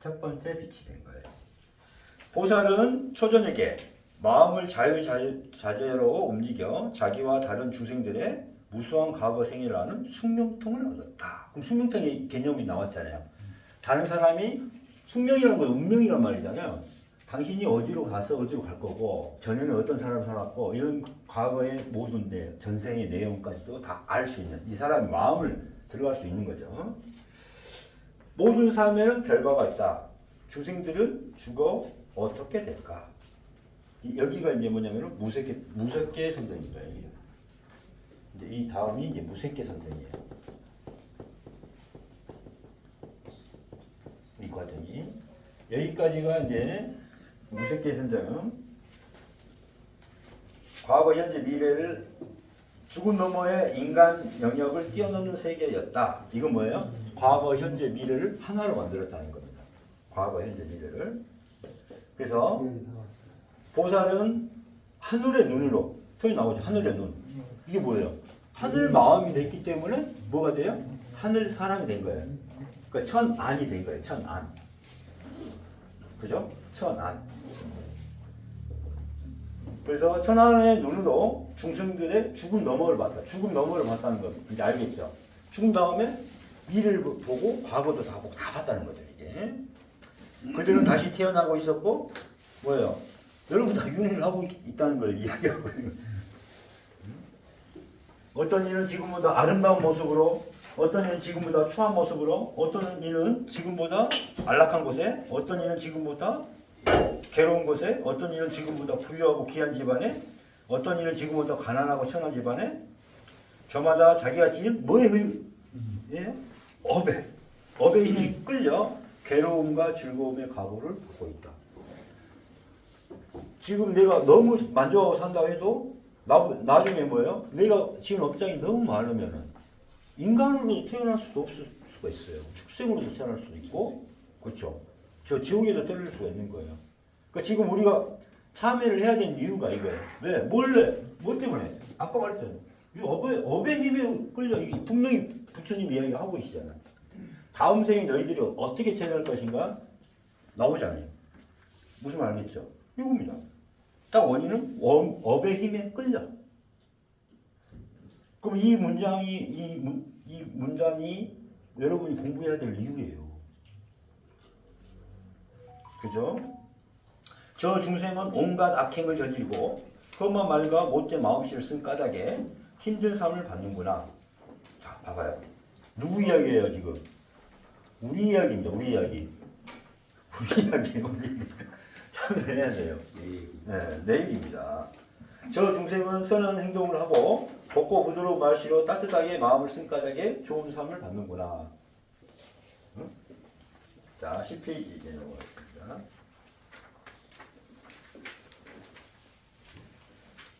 첫 번째 빛이 된 거예요. 보살은 초전에게 마음을 자유자재로 움직여 자기와 다른 중생들의 무수한 과거 생애를 아는 숙명통을 얻었다. 그럼 숙명통의 개념이 나왔잖아요. 다른 사람이 숙명이라는 건 운명이란 말이잖아요. 당신이 어디로 가서 어디로 갈 거고 전에는 어떤 사람 살았고 이런 과거의 모든 전생의 내용까지도 다 알 수 있는 이 사람의 마음을 들어갈 수 있는 거죠. 모든 삶에는 결과가 있다. 중생들은 죽어 어떻게 될까? 여기가 이제 뭐냐면은 무색계 선생입니다. 이제 이 다음이 이제 무색계 선생이에요. 이 과정이 여기까지가 이제 무색계 선생은 과거, 현재, 미래를 죽음 너머의 인간 영역을 뛰어넘는 세계였다. 이건 뭐예요? 과거, 현재, 미래를 하나로 만들었다는 겁니다. 과거, 현재, 미래를. 그래서 보살은 하늘의 눈으로 표현이 나오죠. 하늘의 눈. 이게 뭐예요? 하늘 마음이 됐기 때문에 뭐가 돼요? 하늘 사람이 된 거예요. 그러니까 천안이 된 거예요. 천안. 그죠? 천안. 그래서 천안의 눈으로 중생들의 죽음 너머를 봤다. 죽음 너머를 봤다는 거 이제 알겠죠? 죽은 다음에 미래를 보고 과거도 다 보고 다 봤다는 거죠. 이게. 그들은 다시 태어나고 있었고 뭐예요? 여러분 다 윤회를 하고 있다는 걸 이야기하고 있는 거예요. 어떤 이는 지금보다 아름다운 모습으로, 어떤 이는 지금보다 추한 모습으로, 어떤 이는 지금보다 안락한 곳에, 어떤 이는 지금보다 괴로운 곳에, 어떤 이는 지금보다 부유하고 귀한 집안에, 어떤 이는 지금보다 가난하고 천한 집안에, 저마다 자기가 지닌 뭐에 업에 힘이 끌려 괴로움과 즐거움의 각오를 갖고 있다. 지금 내가 너무 만족하고 산다고 해도 나중에 뭐예요? 내가 지은 업장이 너무 많으면은 인간으로 태어날 수도 없을 수가 있어요. 축생으로서 태어날 수도 있고, 그렇죠? 저 지옥에도 떨어질 수가 있는 거예요. 그러니까 지금 우리가 참여를 해야 되는 이유가 이거예요. 왜? 뭐 때문에? 아까 말했잖아요. 이 업의 힘에 끌려 이게 분명히 부처님 이야기가 하고 계시잖아요. 다음 생에 너희들이 어떻게 태어날 것인가 나오잖아요. 무슨 말 알겠죠? 이겁니다. 딱 원인은 업의 힘에 끌려. 그럼 이 문장이 여러분이 공부해야 될 이유예요. 그죠? 저 중생은 온갖 악행을 저지르고 험한 말과 못된 마음씨를 쓴 까닭에 힘든 삶을 받는구나. 자, 봐봐요. 누구 이야기예요, 지금? 우리 이야기입니다, 우리 이야기. 참여를 해야 돼요. 네, 내일입니다. 저 중생은 선한 행동을 하고 곱고 부드러운 말씨로 따뜻하게 마음을 쓴 까닭에 좋은 삶을 받는구나. 응? 자, 10페이지 이제 넘어가겠습니다.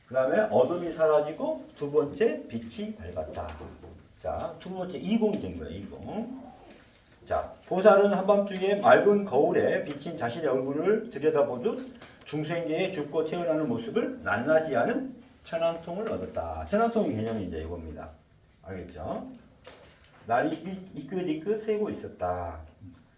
그 다음에 어둠이 사라지고 두 번째 빛이 밝았다. 자, 두 번째 20이 된 거예요. 20. 자, 보살은 한밤중에 맑은 거울에 비친 자신의 얼굴을 들여다보듯 중생계에 죽고 태어나는 모습을 낱낱이 아는 천안통을 얻었다. 천안통의 개념이 이제 이겁니다. 알겠죠? 날이 이끗이끗 새고 있었다.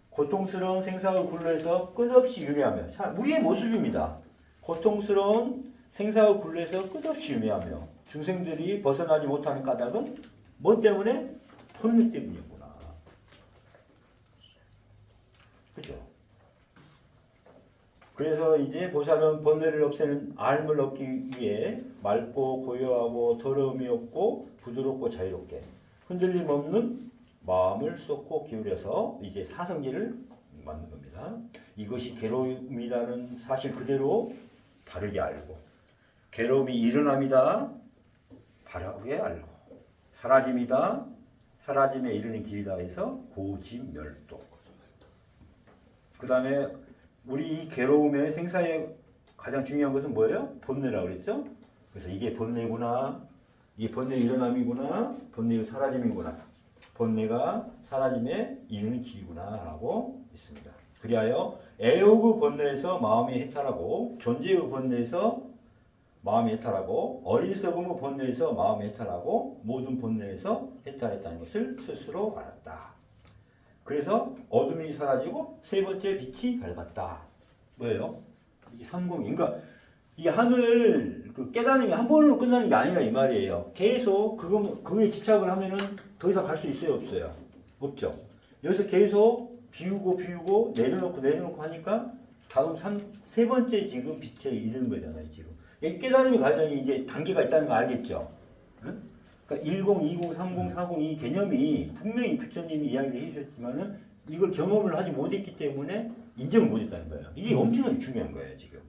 고통스러운 생사의 굴레에서 끝없이 유래하며, 우리의 모습입니다. 고통스러운 생사의 굴레에서 끝없이 유래하며 중생들이 벗어나지 못하는 까닭은 뭐 때문에? 본능 때문이구나. 그죠? 그래서 이제 보살은 번뇌를 없애는 알을 얻기 위해 맑고 고요하고 더러움이 없고 부드럽고 자유롭게 흔들림 없는 마음을 쏟고 기울여서 이제 사성질을 만든 겁니다. 이것이 괴로움이라는 사실 그대로 바르게 알고 괴로움이 일어납니다. 바르게 알고 사라짐이다. 사라짐에 이르는 길이다 해서 고지멸도. 그 다음에 우리 이 괴로움의 생사에 가장 중요한 것은 뭐예요? 번뇌라고 그랬죠? 그래서 이게 번뇌구나. 이게 번뇌의 일어남이구나. 번뇌의 사라짐이구나. 번뇌가 사라짐에 이르는 길이구나 라고 있습니다. 그리하여 애욕의 번뇌에서 마음이 해탈하고 존재의 번뇌에서 마음이 해탈하고 어리석음의 번뇌에서 마음이 해탈하고 모든 번뇌에서 해탈했다는 것을 스스로 알았다. 그래서 어둠이 사라지고 세 번째 빛이 밝았다. 뭐예요? 이게 삼공이. 그러니까 이 하늘 그 깨달음이 한 번으로 끝나는 게 아니라 이 말이에요. 계속 그거에 집착을 하면은 더 이상 갈 수 있어요, 없어요? 없죠. 여기서 계속 비우고 내려놓고 하니까 다음 세 번째 지금 빛에 이르는 거잖아요, 지금. 이 깨달음의 과정이 이제 단계가 있다는 거 알겠죠? 응? 그러니까 10, 20, 30, 40 이 개념이 분명히 부처님이 이야기를 해주셨지만은 이걸 경험을 하지 못했기 때문에 인정을 못했다는 거예요. 이게 엄청나게 중요한 거예요, 지금.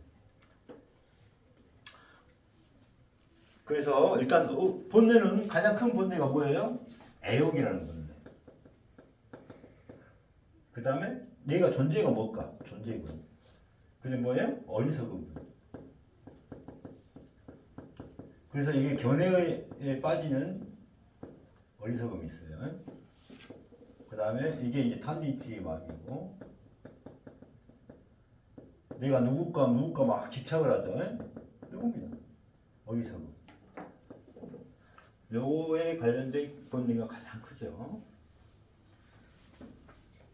그래서 일단 번뇌는 가장 큰 번뇌가 뭐예요? 애욕이라는 번뇌. 그 다음에 내가 존재가 뭘까? 존재군. 그게 뭐예요? 어리석음. 그래서 이게 견해에 빠지는 어리석음이 있어요. 그 다음에 이게 이제 탐진치 마음이고, 내가 누굴까 막 집착을 하죠. 누굽니다. 어리석음. 요거에 관련된 본능이 가장 크죠.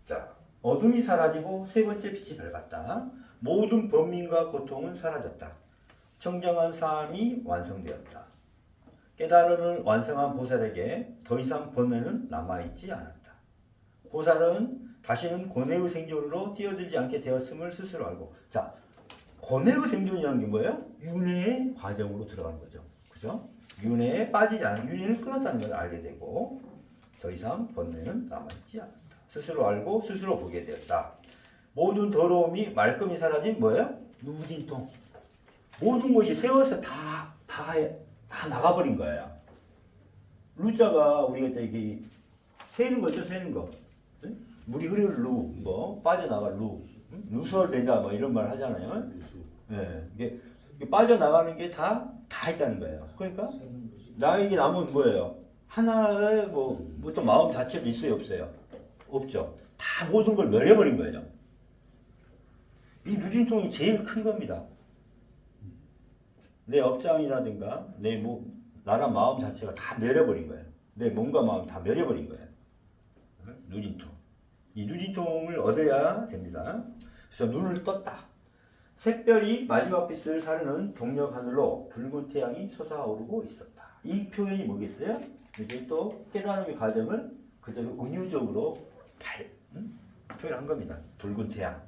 자, 어둠이 사라지고 세 번째 빛이 밝았다. 모든 번민과 고통은 사라졌다. 청정한 삶이 완성되었다. 깨달음을 완성한 보살에게 더 이상 번뇌는 남아있지 않았다. 보살은 다시는 고뇌의 생존으로 뛰어들지 않게 되었음을 스스로 알고. 자, 고뇌의 생존이라는 게 뭐예요? 윤회의 과정으로 들어가는 거죠. 그죠? 윤회에 빠지지 않은, 윤회는 끊었다는 걸 알게 되고 더 이상 번뇌는 남아있지 않았다. 스스로 알고 스스로 보게 되었다. 모든 더러움이 말끔히 사라진 뭐예요? 누진통. 모든 것이 세워서 다 나가버린 거예요. 루자가 우리가 이게 새는 거죠, 새는 거. 응? 물이 흐르는 루, 뭐 빠져나갈 루, 응? 누설되자 뭐 이런 말 하잖아요. 예, 이게 빠져나가는 게 다 있다는 거예요. 그러니까 나에게 남은 뭐예요? 하나의 또 마음 자체도 있어요, 없어요? 없죠. 다 모든 걸 멸해버린 거예요. 이 누진통이 제일 큰 겁니다. 내 업장이라든가 나란 마음 자체가 다 멸해버린 거예요. 내 몸과 마음 다 멸해버린 거예요. 누진통. 이 누진통을 얻어야 됩니다. 그래서 눈을 떴다. 샛별이 마지막 빛을 사르는 동력 하늘로 붉은 태양이 솟아오르고 있었다. 이 표현이 뭐겠어요? 이제 또 깨달음의 과정을 그대로 은유적으로 표현한 겁니다. 붉은 태양.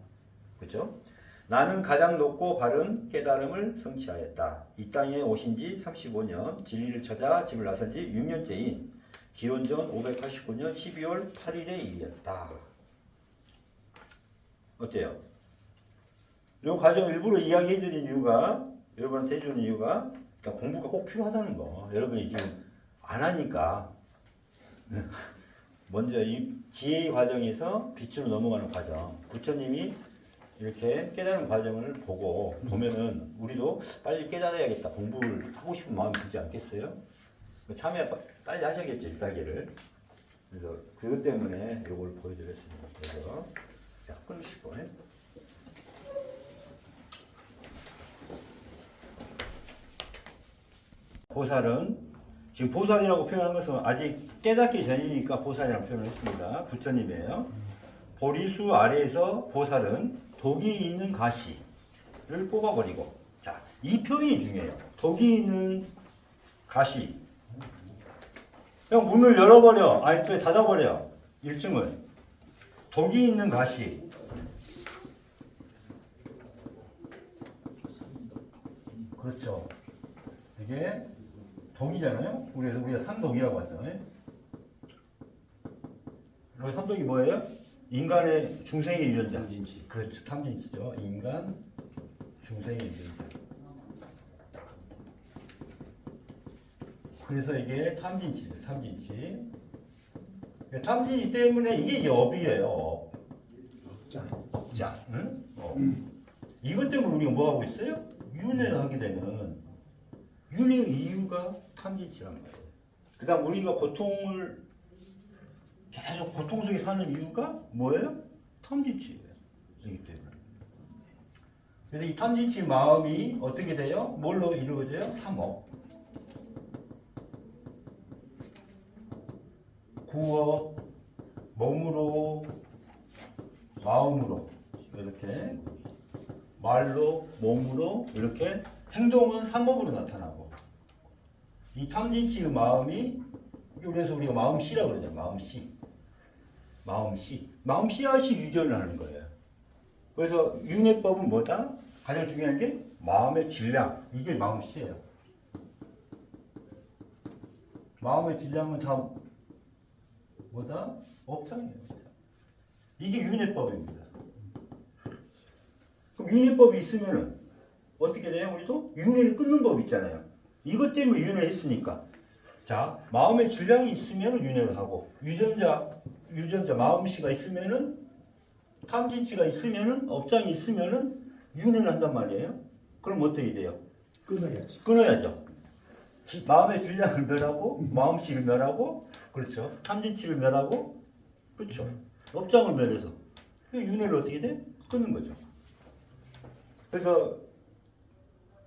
그렇죠? 나는 가장 높고 바른 깨달음을 성취하였다. 이 땅에 오신 지 35년, 진리를 찾아 집을 나선 지 6년째인 기원전 589년 12월 8일의 일이었다. 어때요? 이 과정 일부러 이야기해드린 이유가, 여러분한테 해주는 이유가 공부가 꼭 필요하다는 거. 여러분이 지금 안 하니까 먼저 이 지혜의 과정에서 빛으로 넘어가는 과정. 부처님이 이렇게 깨달은 과정을 보면은 우리도 빨리 깨달아야겠다. 공부를 하고 싶은 마음이 들지 않겠어요? 참여 빨리 하셔야겠죠, 일단계를. 그래서 그것 때문에 이걸 보여드렸습니다. 그래서 자, 끊으시고. 보살은 지금 보살이라고 표현한 것은 아직 깨닫기 전이니까 보살이라고 표현을 했습니다. 부처님이에요. 보리수 아래에서 보살은 독이 있는 가시를 뽑아버리고, 자, 이 표현이 중요해요. 독이 있는 가시. 그냥 문을 열어버려. 아니, 또 닫아버려. 1층을. 독이 있는 가시. 이게 독이잖아요. 그래서 우리가 삼독이라고 하죠. 그리고 삼독이 뭐예요? 인간의 중생의 유전자. 탐진치. 그렇죠. 탐진치죠. 인간 중생의 유전자. 그래서 이게 탐진치죠. 탐진치. 탐진치 때문에 이게 업이에요. 업. 업장. 응? 이것 때문에 우리가 뭐 하고 있어요? 윤회를 하게 되는 윤회의 이유가 탐진치란 말이에요. 그 다음 우리가 고통을 계속 고통 속에 사는 이유가 뭐예요? 탐진치예요. 이기 때문에. 그래서 이 탐진치 마음이 어떻게 돼요? 뭘로 이루어져요? 삼업. 구업, 몸으로, 마음으로 이렇게 말로, 몸으로 이렇게 행동은 삼업으로 나타나고 이 탐진치의 마음이 그래서 우리가 마음씨라고 그러죠. 마음씨. 마음씨앗이 유전을 하는 거예요. 그래서 윤회법은 뭐다? 가장 중요한 게 마음의 질량. 이게 마음씨예요. 마음의 질량은 다 뭐다? 업장이에요. 이게 윤회법입니다. 그럼 윤회법이 있으면은 어떻게 돼요? 우리도 윤회를 끊는 법 있잖아요. 이것 때문에 윤회했으니까. 자, 마음의 질량이 있으면 윤회를 하고 유전자 마음씨가 있으면은 탐진치가 있으면은 업장이 있으면은 윤회를 한단 말이에요. 그럼 어떻게 돼요? 끊어야죠. 마음의 질량을 멸하고 마음씨를 멸하고 그렇죠. 탐진치를 멸하고 그렇죠. 업장을 멸해서 윤회를 어떻게 돼? 끊는 거죠. 그래서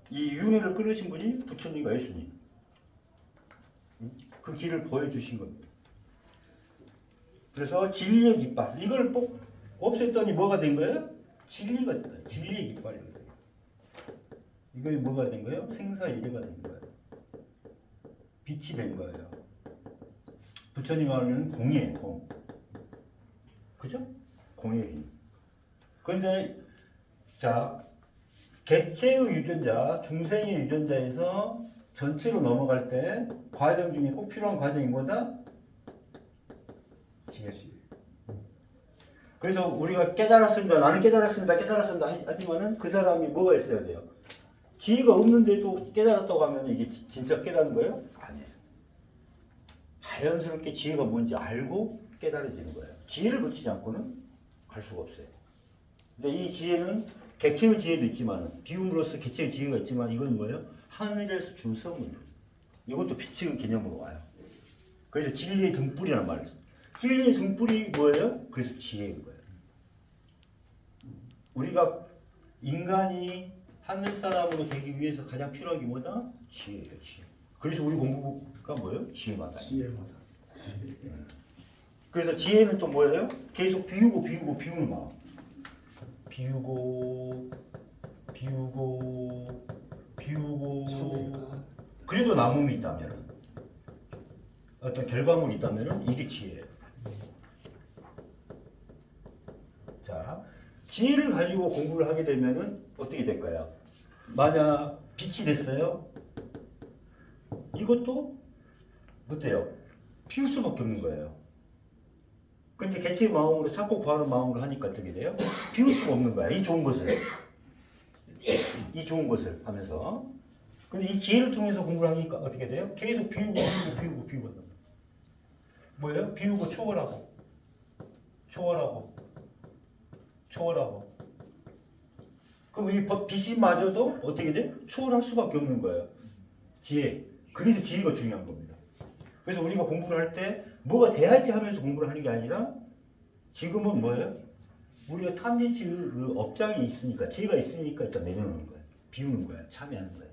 이 윤회를 끊으신 분이 부처님과 예수님. 그 길을 보여주신 겁니다. 그래서 진리의 깃발 이걸 꼭 없앴더니 뭐가 된 거예요? 진리가 됐다. 진리의 깃발이 된 거예요. 이거 뭐가 된 거예요? 생사이래가 된 거예요. 빛이 된 거예요. 부처님 말하는 공이에요. 공. 그죠? 공의 힘. 그런데 자 객체의 유전자, 중생의 유전자에서 전체로 넘어갈 때 과정 중에 꼭 필요한 과정이 뭐다? 지혜. 그래서 우리가 깨달았습니다. 나는 깨달았습니다. 하지만은 그 사람이 뭐가 있어야 돼요? 지혜가 없는데도 깨달았다고 하면 이게 진짜 깨달은 거예요? 아니에요. 자연스럽게 지혜가 뭔지 알고 깨달아지는 거예요. 지혜를 거치지 않고는 갈 수가 없어요. 근데 이 지혜는 객체의 지혜도 있지만 비움으로써 객체의 지혜가 있지만 이건 뭐예요? 하늘에서 준 선물. 이것도 빛의 개념으로 와요. 그래서 진리의 등불이라는 말을 써요. 진리의 등불이 뭐예요? 그래서 지혜인 거예요. 우리가 인간이 하늘 사람으로 되기 위해서 가장 필요한 게 뭐다? 지혜예요, 지혜. 그래서 우리 공부가 뭐예요? 지혜마다. 그래서 지혜는 또 뭐예요? 계속 비우는 마음. 비우고 그래도 남음이 있다면 어떤 결과물이 있다면 이게 지혜예요. 자, 지혜를 가지고 공부를 하게 되면은 어떻게 될까요? 만약 빛이 됐어요? 이것도 어때요? 피울 수밖에 없는 거예요. 근데 개체의 마음으로 찾고 구하는 마음으로 하니까 어떻게 돼요? 비울 수가 없는 거야. 이 좋은 것을 하면서. 근데 이 지혜를 통해서 공부를 하니까 어떻게 돼요? 계속 비우고. 뭐예요? 비우고 초월하고. 그럼 이 빛이마저도 어떻게 돼? 초월할 수밖에 없는 거예요. 지혜. 그래서 지혜가 중요한 겁니다. 그래서 우리가 공부를 할 때 뭐가 돼야지 하면서 공부를 하는 게 아니라 지금은 뭐예요? 우리가 탐진치 그 업장이 있으니까 지혜가 있으니까 일단 내려놓는 거예요. 비우는 거예요. 참여하는 거예요.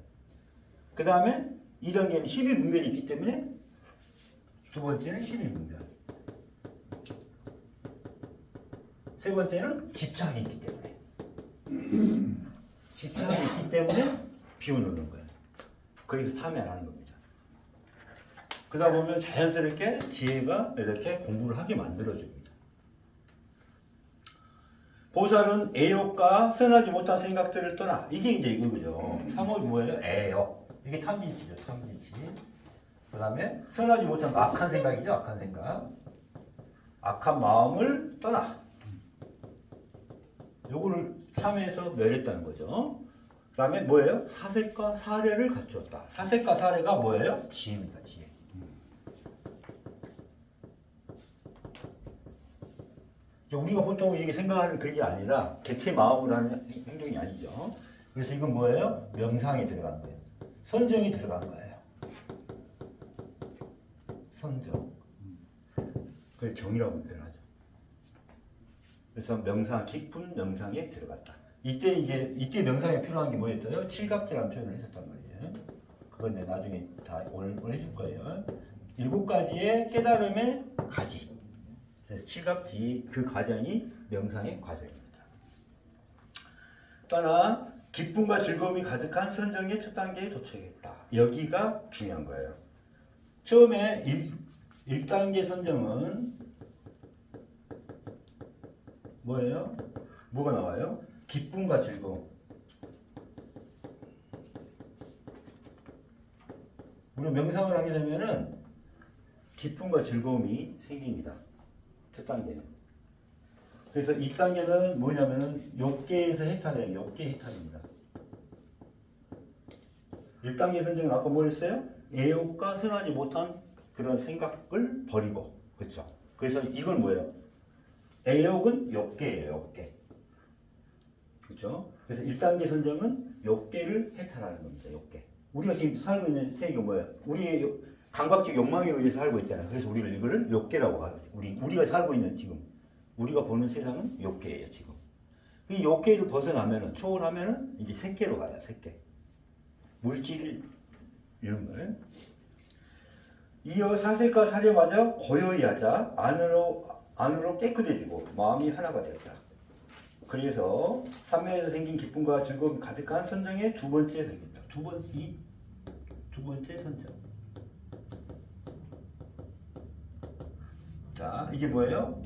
그 다음에 2단계는 12분별이 있기 때문에 두 번째는 12분별. 세 번째는 집착이 있기 때문에 비워놓는 거예요. 거기서 참여하는 겁니다. 그러다 보면 자연스럽게 지혜가 이렇게 공부를 하게 만들어줍니다. 보살은 애욕과 선하지 못한 생각들을 떠나 이게 이제 이거죠. 3업이 뭐예요? 애욕. 이게 탐진치죠, 탐진치. 그 다음에 선하지 못한 악한 생각이죠, 악한 생각. 악한 마음을 떠나. 요거를 참회에서 멸했다는 거죠. 그 다음에 뭐예요? 사색과 사례를 갖추었다. 사색과 사례가 뭐예요? 지혜입니다, 지혜. 우리가 보통 이게 생각하는 그게 아니라 개체 마음으로 하는 행동이 아니죠. 그래서 이건 뭐예요? 명상이 들어간 거예요. 선정이 들어간 거예요. 선정. 그걸 정이라고 표현하죠. 그래서 명상, 깊은 명상에 들어갔다. 이때 명상에 필요한 게 뭐였어요? 칠각지라는 표현을 했었단 말이에요. 그건 이제 나중에 다 오늘 해줄 거예요. 7가지의 깨달음의 가지. 그래서 칠각지 그 과정이 명상의 과정입니다. 또 하나, 기쁨과 즐거움이 가득한 선정의 첫 단계에 도착했다. 여기가 중요한 거예요. 처음에 1단계 선정은 뭐예요? 뭐가 나와요? 기쁨과 즐거움. 우리가 명상을 하게 되면은 기쁨과 즐거움이 생깁니다. 첫 단계는. 그래서 2단계는 뭐냐면은 욕계에서 해탈해요. 욕계 해탈입니다. 1단계 선정은 아까 뭐 했어요? 애욕과 선하지 못한 그런 생각을 버리고. 그렇죠? 그래서 이건 뭐예요? 애욕은 욕계예요. 욕계. 그렇죠? 그래서 1단계 선정은 욕계를 해탈하는 겁니다. 욕계. 우리가 지금 살고 있는 세계가 뭐예요? 우리의 감각적 욕망에 의해서 살고 있잖아요. 그래서 우리를 이거를 욕계라고 하죠. 우리가 살고 있는 지금 우리가 보는 세상은 욕계예요. 지금 이 욕계를 벗어나면은 초월하면은 이제 색계로 가요. 색계. 물질 이런 걸. 이어 사색과 사례마저 고요히 하자 안으로 깨끗해지고 마음이 하나가 되었다. 그래서 삼매에서 생긴 기쁨과 즐거움이 가득한 선정의 두 번째 생긴다. 두 번째 선정. 자, 이게 뭐예요?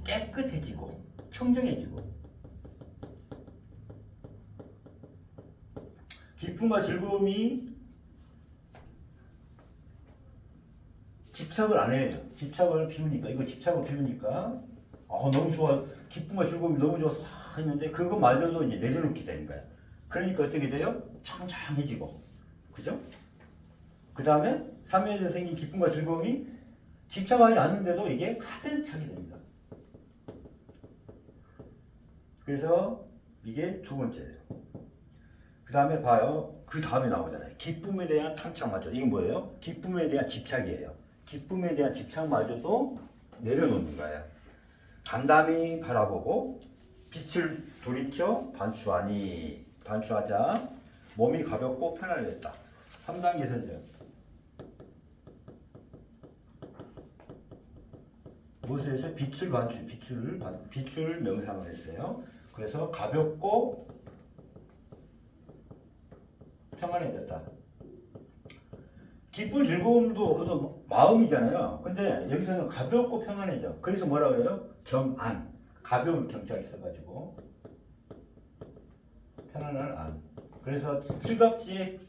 깨끗해지고 청정해지고 기쁨과 즐거움이 집착을 안 해요. 집착을 비우니까 이거 집착을 비우니까 너무 좋아. 기쁨과 즐거움이 너무 좋아서 했는데 그거마저도 이제 내려놓게 되는 거야. 그러니까 어떻게 돼요? 청정해지고, 그죠? 그 다음에 삼매에서 생긴 기쁨과 즐거움이 집착하지 않는데도 이게 가득 차게 됩니다. 그래서 이게 두 번째예요. 그 다음에 봐요. 그 다음에 나오잖아요. 기쁨에 대한 탐착마저. 이건 뭐예요? 기쁨에 대한 집착이에요. 기쁨에 대한 집착마저도 내려놓는 거예요. 담담히 바라보고 빛을 돌이켜 반추하자 몸이 가볍고 편안해졌다. 3단계 선정. 무엇을 해서 빛을 명상을 했어요. 그래서 가볍고 평안해졌다. 기쁜 즐거움도 그래서 마음이잖아요. 근데 여기서는 가볍고 평안해져. 그래서 뭐라 그래요? 경안. 가벼운 경자가 있어가지고 편안한 안. 그래서 칠각지에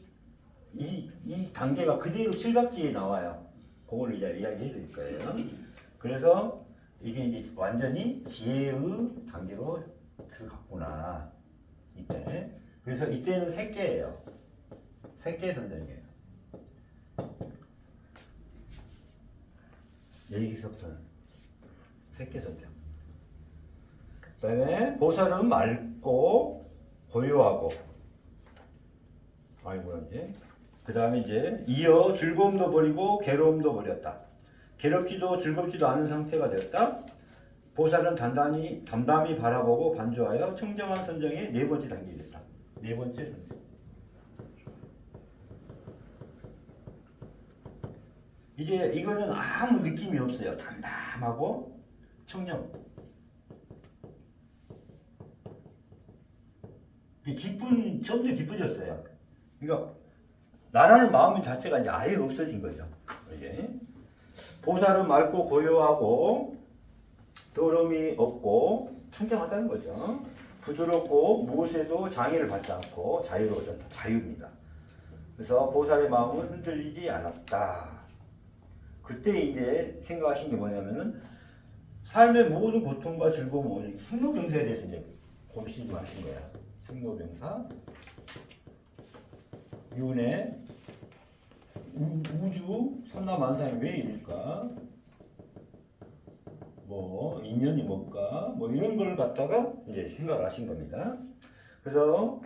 이 단계가 그대로 칠각지에 나와요. 그걸 이제 이야기해 드릴 거예요. 그래서 이게 이제 완전히 지혜의 단계로 들어갔구나. 이때. 그래서 이때는 색계예요. 색계 선정이에요. 여기서부터는 색계 선정. 그 다음에 보살은 맑고 고요하고 그 다음에 이제 이어 즐거움도 버리고 괴로움도 버렸다. 괴롭지도 즐겁지도 않은 상태가 되었다. 보살은 담담히 바라보고 반주하여 청정한 선정의 네 번째 단계가 됐다. 네 번째 선정. 이제 이거는 아무 느낌이 없어요. 담담하고 청정. 점점 기뻐졌어요. 그러니까 나라는 마음 자체가 이제 아예 없어진 거죠. 이게 보살은 맑고 고요하고 더러움이 없고 청정하다는 거죠. 부드럽고 무엇에도 장애를 받지 않고 자유로워졌다. 자유입니다. 그래서 보살의 마음은 흔들리지 않았다. 그때 이제 생각하신 게 뭐냐면은 삶의 모든 고통과 즐거움은 생로병사에 대해서 이제 고민을 하신 거야. 생로병사, 윤회, 우주, 삼라만상이 왜 이럴까? 뭐 인연이 뭘까? 뭐 이런 걸 갖다가 이제 생각을 하신 겁니다. 그래서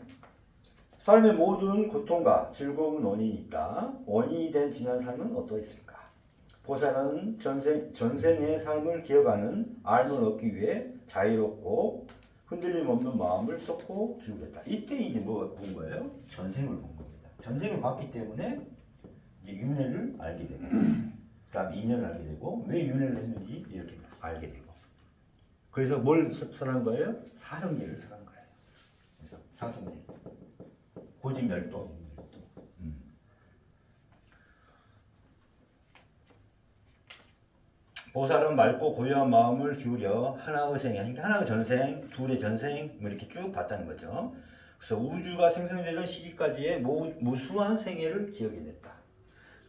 삶의 모든 고통과 즐거움은 원인이 있다. 원인이 된 지난 삶은 어떠했을까? 보살은 전생의 삶을 기억하는 알을 얻기 위해 자유롭고 흔들림 없는 마음을 쏟고 기울였다. 이때 이제 뭐 본 거예요? 전생을 본 겁니다. 전생을 봤기 때문에 이제 윤회를 알게 되고, 그다음 인연을 알게 되고, 왜 윤회를 했는지 이렇게 알게 되고. 그래서 뭘 설한 거예요? 사성제를 설한 거예요. 그래서 사성제, 고지멸도. 보살은 맑고 고요한 마음을 기울여 하나의 생애, 그러니까 하나의 전생, 둘의 전생 뭐 이렇게 쭉 봤다는 거죠. 그래서 우주가 생성되던 시기까지의 무수한 생애를 기억해냈다.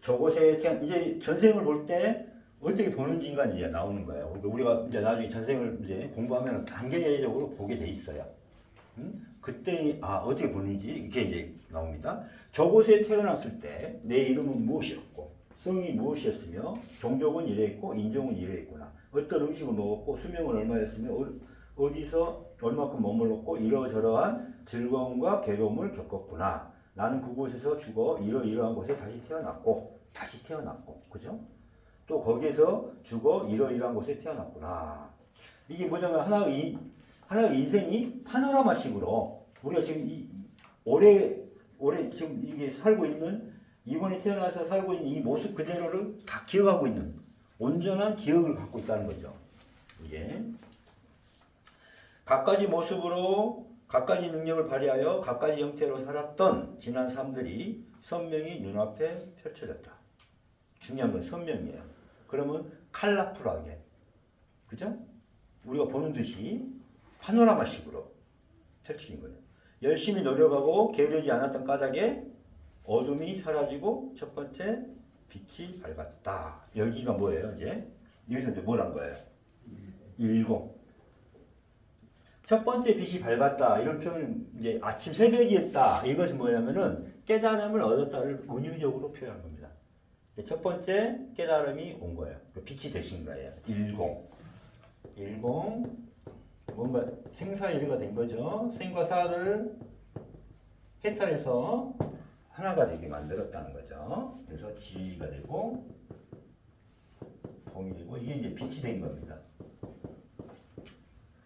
저곳에 이제 전생을 볼 때 어떻게 보는지가 이제 나오는 거예요. 그러니까 우리가 이제 나중에 전생을 이제 공부하면 단계적으로 보게 돼 있어요. 그때 어떻게 보는지 이렇게 이제 나옵니다. 저곳에 태어났을 때 내 이름은 무엇이었고 성이 무엇이었으며 종족은 이래있고 인종은 이래있구나. 어떤 음식을 먹었고 수명은 얼마였으며 어디서 얼마큼 머물렀고 이러저러한 즐거움과 괴로움을 겪었구나. 나는 그곳에서 죽어 이러이러한 곳에 다시 태어났고 그죠? 또 거기에서 죽어 이러이러한 곳에 태어났구나. 이게 뭐냐면 하나의 인생이 파노라마식으로 우리가 지금 올해 지금 이게 살고 있는 이번에 태어나서 살고 있는 이 모습 그대로를 다 기억하고 있는 온전한 기억을 갖고 있다는 거죠. 이게 각가지 모습으로 각가지 능력을 발휘하여 각가지 형태로 살았던 지난 삶들이 선명히 눈앞에 펼쳐졌다. 중요한 건 선명이에요. 그러면 컬러풀하게, 그죠? 우리가 보는 듯이 파노라마식으로 펼쳐진 거예요. 열심히 노력하고 게으르지 않았던 까닭에 어둠이 사라지고 첫 번째 빛이 밝았다. 여기가 뭐예요? 여기서 이제 뭘 한 거예요? 일공. 첫 번째 빛이 밝았다. 이런 표현은 이제 아침 새벽이었다. 이것은 뭐냐면은 깨달음을 얻었다를 은유적으로 표현한 겁니다. 첫 번째 깨달음이 온 거예요. 그 빛이 되신 거예요. 일공. 뭔가 생사일의가 된 거죠. 생과 사를 해탈해서 하나가 되게 만들었다는 거죠. 그래서 지가 되고 공이 되고 이게 이제 빛이 된 겁니다.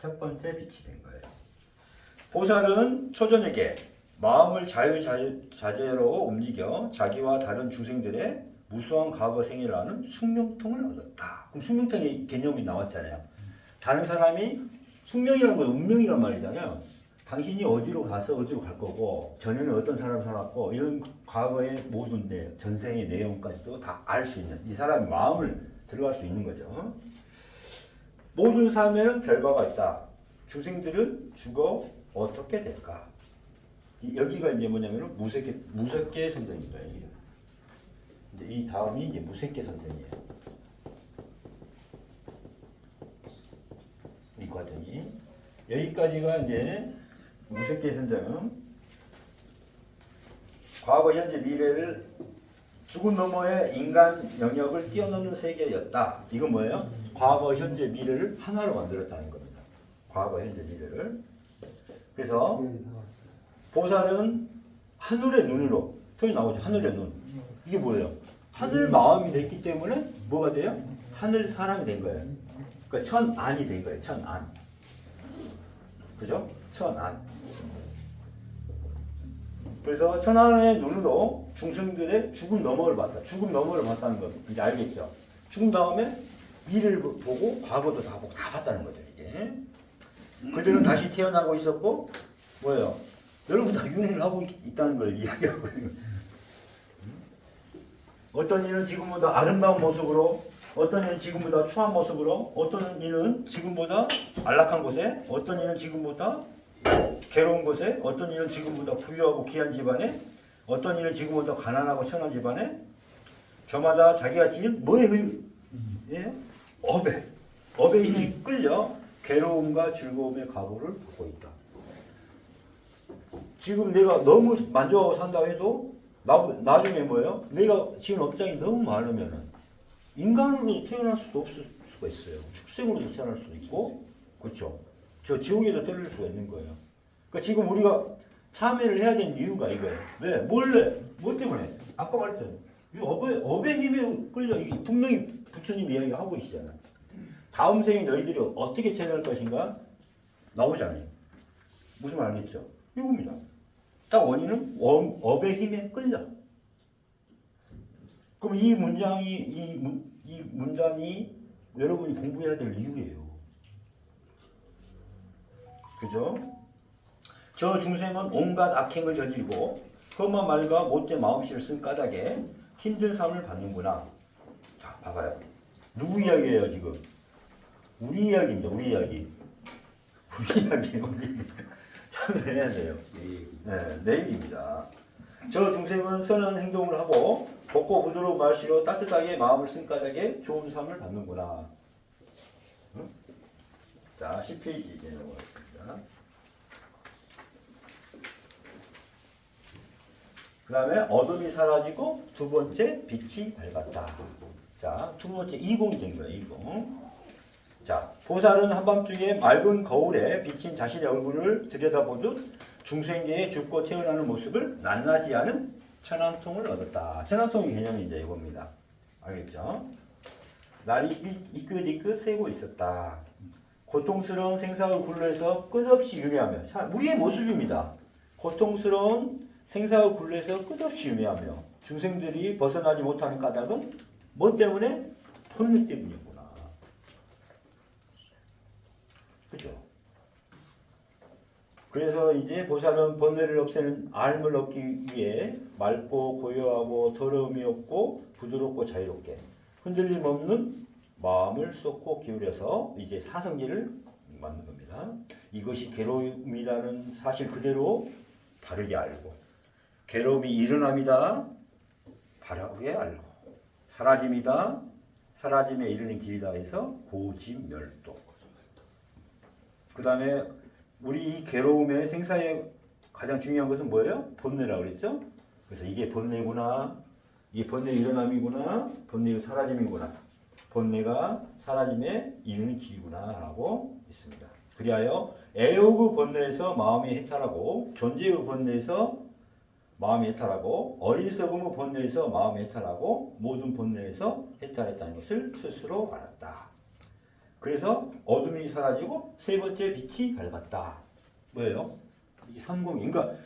첫 번째 빛이 된 거예요. 보살은 초전에게 마음을 자유자재로 움직여 자기와 다른 중생들의 무수한 과거 생애를 아는 숙명통을 얻었다. 그럼 숙명통의 개념이 나왔잖아요. 다른 사람이 숙명이라는 건 운명이란 말이잖아요. 당신이 어디로 가서 어디로 갈 거고 전에는 어떤 사람 살았고 이런 과거의 모든 전생의 내용까지도 다 알 수 있는 이 사람의 마음을 들어갈 수 있는 거죠. 모든 삶에는 결과가 있다. 중생들은 죽어 어떻게 될까? 여기가 이제 뭐냐면 무색계 선생입니다. 이제 이 다음이 이제 무색계 선생이에요. 이 과정이 여기까지가 이제 무색계 선생은 과거, 현재, 미래를 죽음 너머의 인간 영역을 뛰어넘는 세계였다. 이건 뭐예요? 과거, 현재, 미래를 하나로 만들었다는 겁니다. 과거, 현재, 미래를. 그래서 보살은 하늘의 눈으로 표현이 나오죠. 하늘의 눈. 이게 뭐예요? 하늘 마음이 됐기 때문에 뭐가 돼요? 하늘 사람이 된 거예요. 그러니까 천안이 된 거예요. 천안. 그죠? 천안. 그래서 천안의 눈으로 중생들의 죽음 너머를 봤다. 죽음 너머를 봤다는 거 이제 알겠죠? 죽은 다음에 미래를 보고 과거도 다 보고 다 봤다는 거죠. 이게. 그들은 다시 태어나고 있었고 뭐예요? 여러분 다 윤회를 하고 있다는 걸 이야기하고 있는 거예요. 어떤 이는 지금보다 아름다운 모습으로, 어떤 이는 지금보다 추한 모습으로, 어떤 이는 지금보다 안락한 곳에, 어떤 이는 지금보다 괴로운 곳에, 어떤 이는 지금보다 부유하고 귀한 집안에, 어떤 이는 지금보다 가난하고 천한 집안에, 저마다 자기가 지은 뭐에 예? 업에 힘이 끌려 괴로움과 즐거움의 각오를 받고 있다. 지금 내가 너무 만족하고 산다고 해도 나중에 뭐예요? 내가 지은 업장이 너무 많으면은 인간으로도 태어날 수도 없을 수가 있어요. 축생으로도 태어날 수도 있고, 그렇죠? 저 지옥에도 떨어질 수가 있는 거예요. 그러니까 지금 우리가 참회를 해야 되는 이유가 이거예요. 왜? 뭐 때문에? 아까 말했잖아요. 이 업의 힘에 끌려, 이게 분명히 부처님 이야기하고 계시잖아요. 다음 생에 너희들이 어떻게 태어날 것인가? 나오잖아요. 무슨 말 알겠죠? 이겁니다. 딱 원인은 업의 힘에 끌려. 그럼 이 문장이 여러분이 공부해야 될 이유예요. 그죠? 저 중생은 온갖 악행을 저지르고 험한 말과 못된 마음씨를 쓴 까닭에 힘든 삶을 받는구나. 자, 봐봐요. 누구 이야기예요, 지금? 우리 이야기입니다, 우리 이야기. 우리 이야기예요, 우리. 참여해야 돼요. 내 얘기입니다. 저 중생은 선한 행동을 하고 곱고 부드러운 말씨로 따뜻하게 마음을 쓴 까닭에 좋은 삶을 받는구나. 응? 자, 10페이지에 넘어가겠습니다. 그 다음에 어둠이 사라지고 두 번째 빛이 밝았다. 자, 두 번째 20이 된 거예요, 20. 자, 보살은 한밤중에 맑은 거울에 비친 자신의 얼굴을 들여다보듯 중생계에 죽고 태어나는 모습을 낱낱이 아는 천안통을 얻었다. 천안통의 개념이 이제 이겁니다. 알겠죠? 날이 이끗이끗 새고 있었다. 고통스러운 생사의 굴레에서 끝없이 유매하며, 우리의 모습입니다. 고통스러운 생사의 굴레에서 끝없이 유매하며 중생들이 벗어나지 못하는 까닭은 뭐 때문에? 본능 때문이었구나. 그죠? 그래서 이제 보살은 번뇌를 없애는 알을 얻기 위해 맑고 고요하고 더러움이 없고 부드럽고 자유롭게 흔들림 없는 마음을 쏟고 기울여서 이제 사성제를 만든 겁니다. 이것이 괴로움이라는 사실 그대로 바르게 알고, 괴로움이 일어남이다 바르게 알고, 사라짐이다 사라짐에 이르는 길이다 해서 고지멸도. 그 다음에 우리 이 괴로움의 생사의 가장 중요한 것은 뭐예요? 번뇌라고 그랬죠? 그래서 이게 번뇌구나, 이게 번뇌 일어남이구나, 번뇌의 사라짐이구나, 번뇌가 사라짐에 이르는 길이구나 라고 있습니다. 그리하여 애욕의 번뇌에서 마음이 해탈하고, 존재의 번뇌에서 마음이 해탈하고, 어리석음의 번뇌에서 마음이 해탈하고, 모든 번뇌에서 해탈했다는 것을 스스로 알았다. 그래서 어둠이 사라지고 세 번째 빛이 밝았다. 뭐예요? 이 삼공이. 그러니까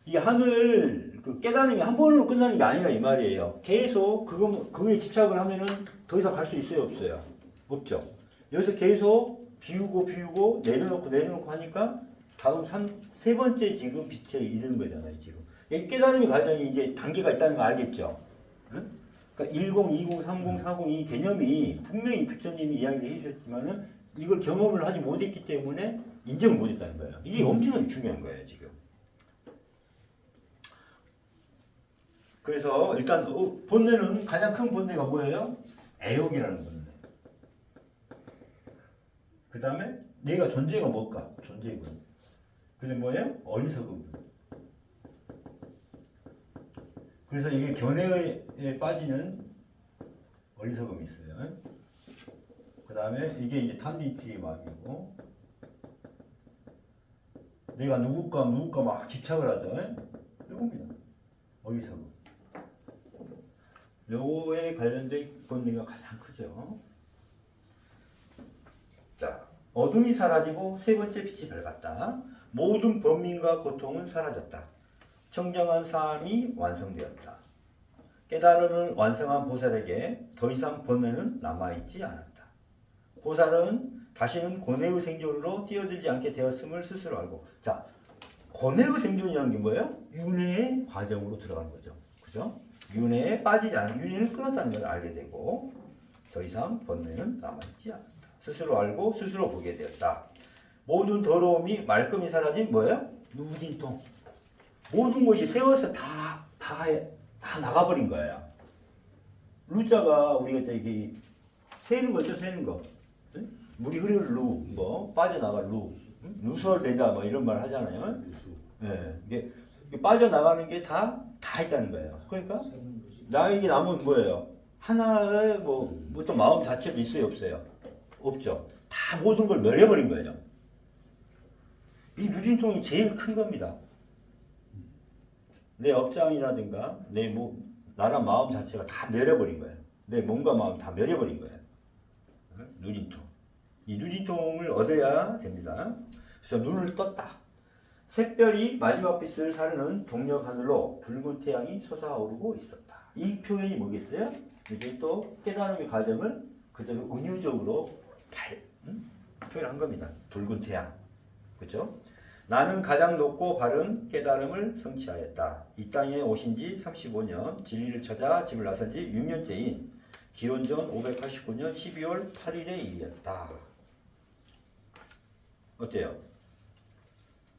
이 하늘 그 깨달음이 한 번으로 끝나는 게 아니라 이 말이에요. 계속 그거에 집착을 하면은 더 이상 갈 수 있어요, 없어요? 없죠. 여기서 계속 비우고 내려놓고 하니까 다음 세 번째 지금 빛에 이르는 거잖아요, 지금. 이 깨달음의 과정이 이제 단계가 있다는 거 알겠죠? 응? 그러니까 10, 20, 30, 40 이 개념이 분명히 부처님이 이야기를 해주셨지만은 이걸 경험을 하지 못했기 때문에 인정을 못했다는 거예요. 이게 엄청나게 중요한 거예요, 지금. 그래서 일단 본뇌는 가장 큰 본뇌가 뭐예요? 애욕이라는 본뇌. 그 다음에 내가 존재가 뭘까? 존재군. 그게 뭐예요? 어리석음. 그래서 이게 견해에 빠지는 어리석음이 있어요. 그 다음에 이게 이제 탐진치의 마음이고, 내가 누굴까 막 집착을 하죠. 이겁니다. 어리석음. 요거에 관련된 본능이 가장 크죠. 자, 어둠이 사라지고 세 번째 빛이 밝았다. 모든 번민과 고통은 사라졌다. 청정한 삶이 완성되었다. 깨달음을 완성한 보살에게 더 이상 번뇌는 남아있지 않았다. 보살은 다시는 고뇌의 생존으로 뛰어들지 않게 되었음을 스스로 알고, 자, 고뇌의 생존이라는 게 뭐예요? 윤회의 과정으로 들어가는 거죠. 그죠? 윤회에 빠지지 않은, 윤회를 끊었다는 걸 알게 되고, 더 이상 번뇌는 남아있지 않았다. 스스로 알고 스스로 보게 되었다. 모든 더러움이 말끔히 사라진 뭐예요? 누진통. 모든 것이 세워서 다 나가버린 거예요. 루자가 우리가 저기 새는 거죠, 새는 거. 응? 물이 흐를 루, 뭐 빠져나갈 루, 응? 누설되자 뭐 이런 말 하잖아요. 예, 이게 빠져나가는 게 다 있다는 거예요. 그러니까 나에게 남은 뭐예요? 하나의 어떤 마음 자체도 있어요, 없어요? 없죠. 다 모든 걸 멸해버린 거예요. 이 누진통이 제일 큰 겁니다. 내 업장이라든가 나란 마음 자체가 다 멸해버린 거예요. 내 몸과 마음 다 멸해버린 거예요. 누진통. 이 누진통을 얻어야 됩니다. 그래서 눈을 떴다. 샛별이 마지막 빛을 사르는 동력 하늘로 붉은 태양이 솟아오르고 있었다. 이 표현이 뭐겠어요? 이제 또 깨달음의 과정을 그대로 은유적으로 표현한 겁니다. 붉은 태양. 그렇죠? 나는 가장 높고 바른 깨달음을 성취하였다. 이 땅에 오신 지 35년, 진리를 찾아 집을 나선 지 6년째인 기원전 589년 12월 8일의 일이었다. 어때요?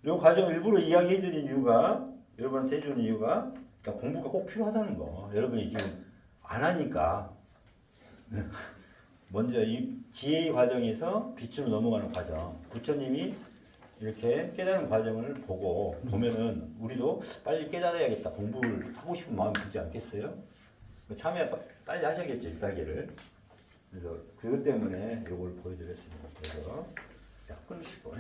이 과정 일부러 이야기해드린 이유가, 여러분한테 해주는 이유가 공부가 꼭 필요하다는 거. 여러분이 지금 안 하니까 먼저 이 지혜의 과정에서 빛으로 넘어가는 과정. 부처님이 이렇게 깨달은 과정을 보면은 우리도 빨리 깨달아야겠다. 공부를 하고 싶은 마음이 들지 않겠어요? 참여 빨리 하셔야겠죠, 일단계를. 그래서 그것 때문에 이걸 보여드렸습니다. 그래서 자, 끊으시고.